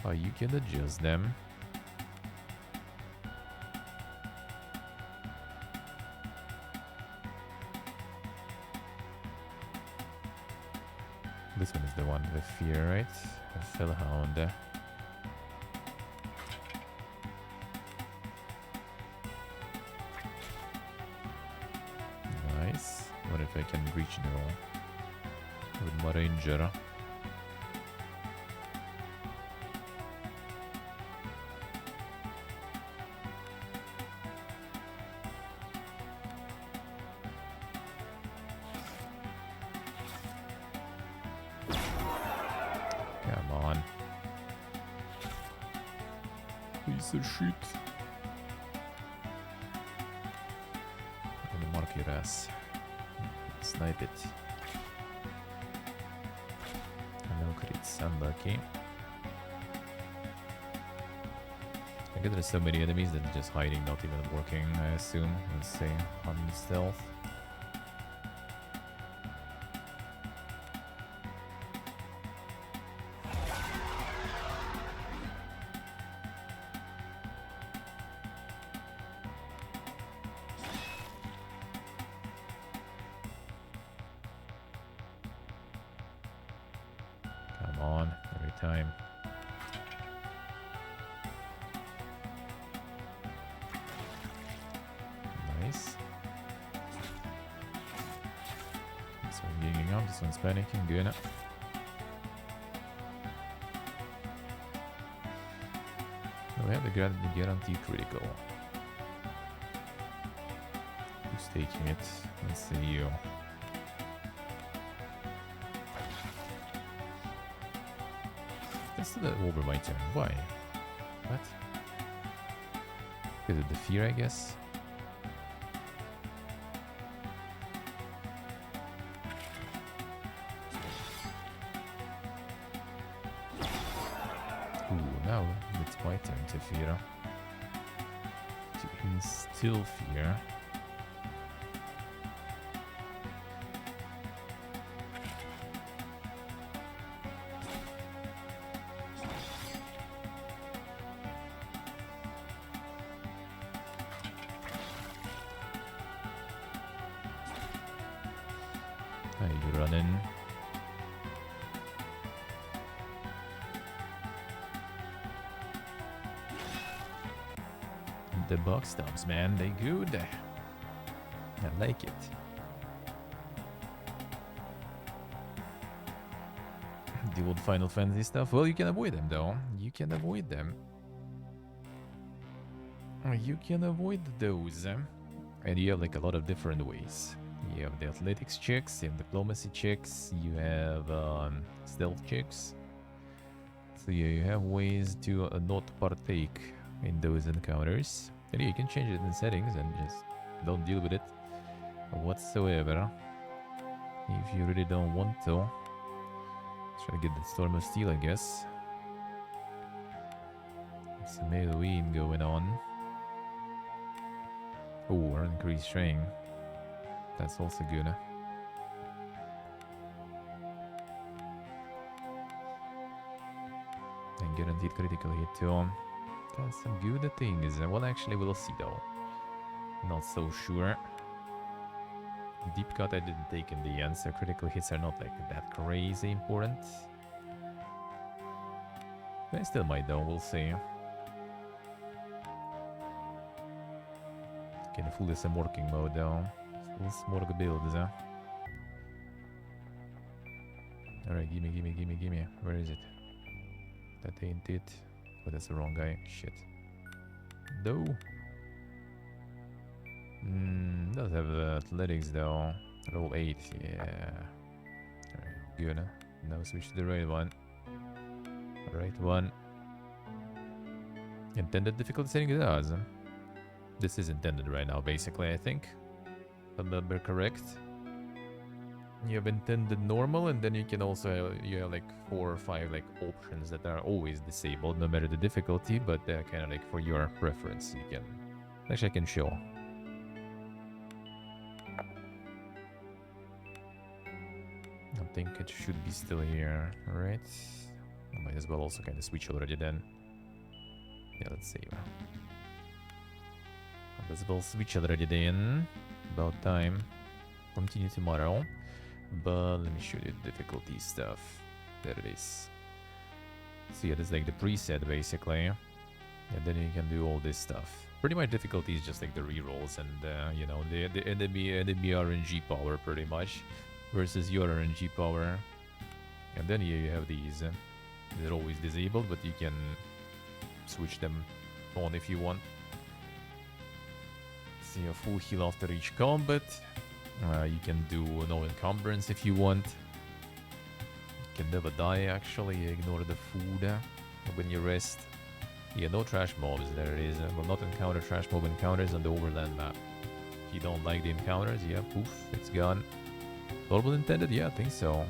A: Oh, you can adjust them. This one is the one with fear, right? A Fellhound. Nice. What if I can reach now with my ranger? Come on. Piece of shit. I'm gonna mark your ass. Snipe it. No crits, unlucky. I guess there's so many enemies that are just hiding, not even working, I assume. Let's say on stealth. Come on, every time. Nice. This one ganging up, this one's panicking, good. We have the guaranteed critical. Who's taking it? Let's see you. That's still over my turn. Why? What? Is it the fear, I guess? Ooh, now it's my turn to fear. To instill fear. Hey, you running? The box stomps, man, they good. I like it. The old Final Fantasy stuff. Well, you can avoid them though. You can avoid them. You can avoid those. And you have like a lot of different ways. You have the athletics checks, you have diplomacy checks, you have stealth checks. So yeah, you have ways to not partake in those encounters. And yeah, you can change it in settings and just don't deal with it whatsoever. If you really don't want to. Try to get the Storm of Steel, I guess. Some Halloween going on. Oh, increased string. That's also good. And guaranteed critical hit too. That's some good things. Well, actually, we'll see though. Not so sure. Deep cut I didn't take in the end, so critical hits are not like that crazy important. But I still might though, we'll see. Can fool this in working mode though. Still smorg builds, huh? Alright, gimme. Where is it? That ain't it. Oh, that's the wrong guy. Shit. No. Does have athletics though. Roll 8, yeah. Alright, good. Now switch to the right one. Right one. Intended difficulty setting it does. This is intended right now, basically, I think. If I remember correct. You have intended normal, and then you can also you have like 4 or 5 like options that are always disabled, no matter the difficulty, but they're kind of like for your preference. You can actually I can show. I think it should be still here, right? Oh my Might as well also kind of switch already then. Yeah, let's save. Might as well switch already then. About time. Continue tomorrow. But let me show you the difficulty stuff. There it is. So yeah, that's like the preset basically. And then you can do all this stuff. Pretty much difficulty is just like the rerolls and you know, the enemy RNG power pretty much versus your RNG power. And then here you have these. They're always disabled, but you can switch them on if you want. See a full heal after each combat. You can do no encumbrance if you want. You can never die actually. Ignore the food when you rest. Yeah, no trash mobs. There it is. Will not encounter trash mob encounters on the overland map. If you don't like the encounters, yeah, poof, it's gone. Normal intended? Yeah, I think so.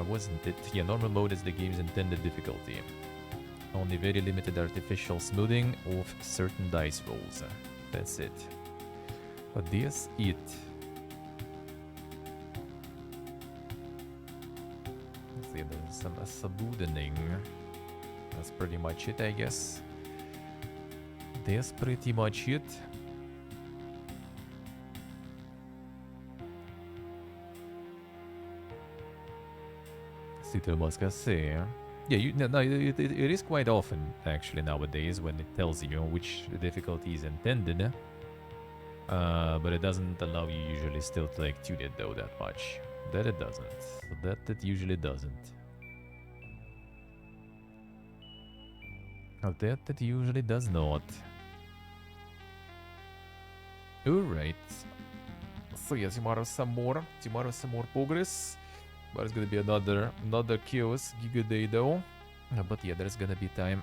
A: Wasn't it? Yeah, normal mode is the game's intended difficulty. Only very limited artificial smoothing of certain dice rolls. That's it. But that's it. Let's see, there's some saboodening. That's pretty much it, I guess. That's pretty much it. Yeah, it is quite often actually nowadays when it tells you which difficulty is intended. But it doesn't allow you usually still to like tune it though that much. That it doesn't. So that it usually doesn't. That it usually does not. Alright. So yeah, tomorrow some more. Tomorrow some more progress. But it's gonna be another chaos giga day though. But yeah, there's gonna be time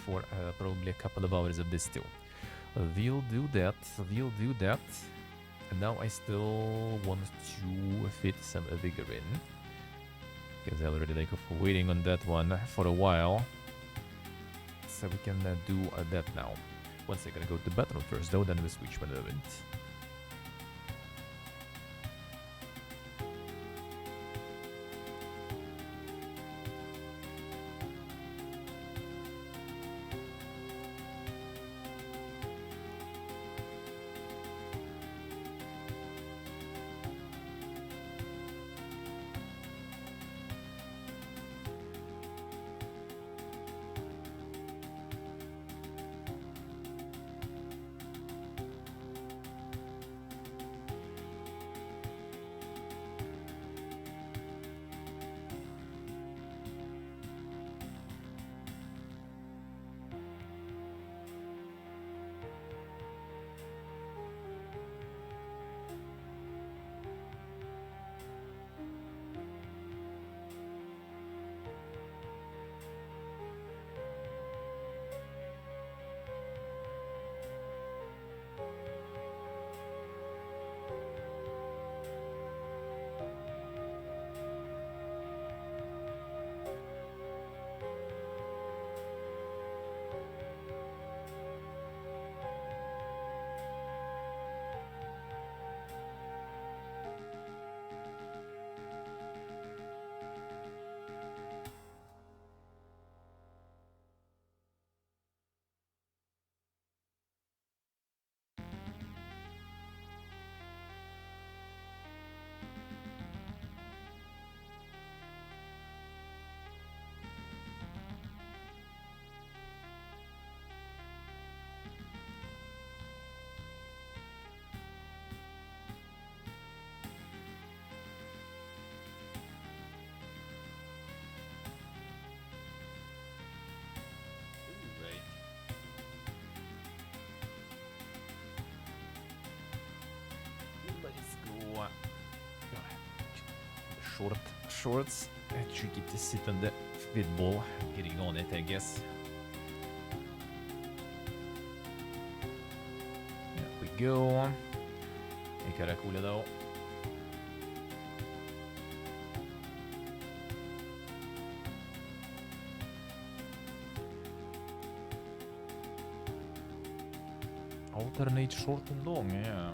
A: for probably a couple of hours of this too. We'll do that. We'll do that. And now I still want to fit some vigor in. Because I already like waiting on that one for a while. So we can do that now. Once I'm gonna go to battle first though, then we switch one event. Shorts. Tricky to sit on the fit ball. Getting on it, I guess. There we go. Ikara cool though. Alternate short and long, yeah.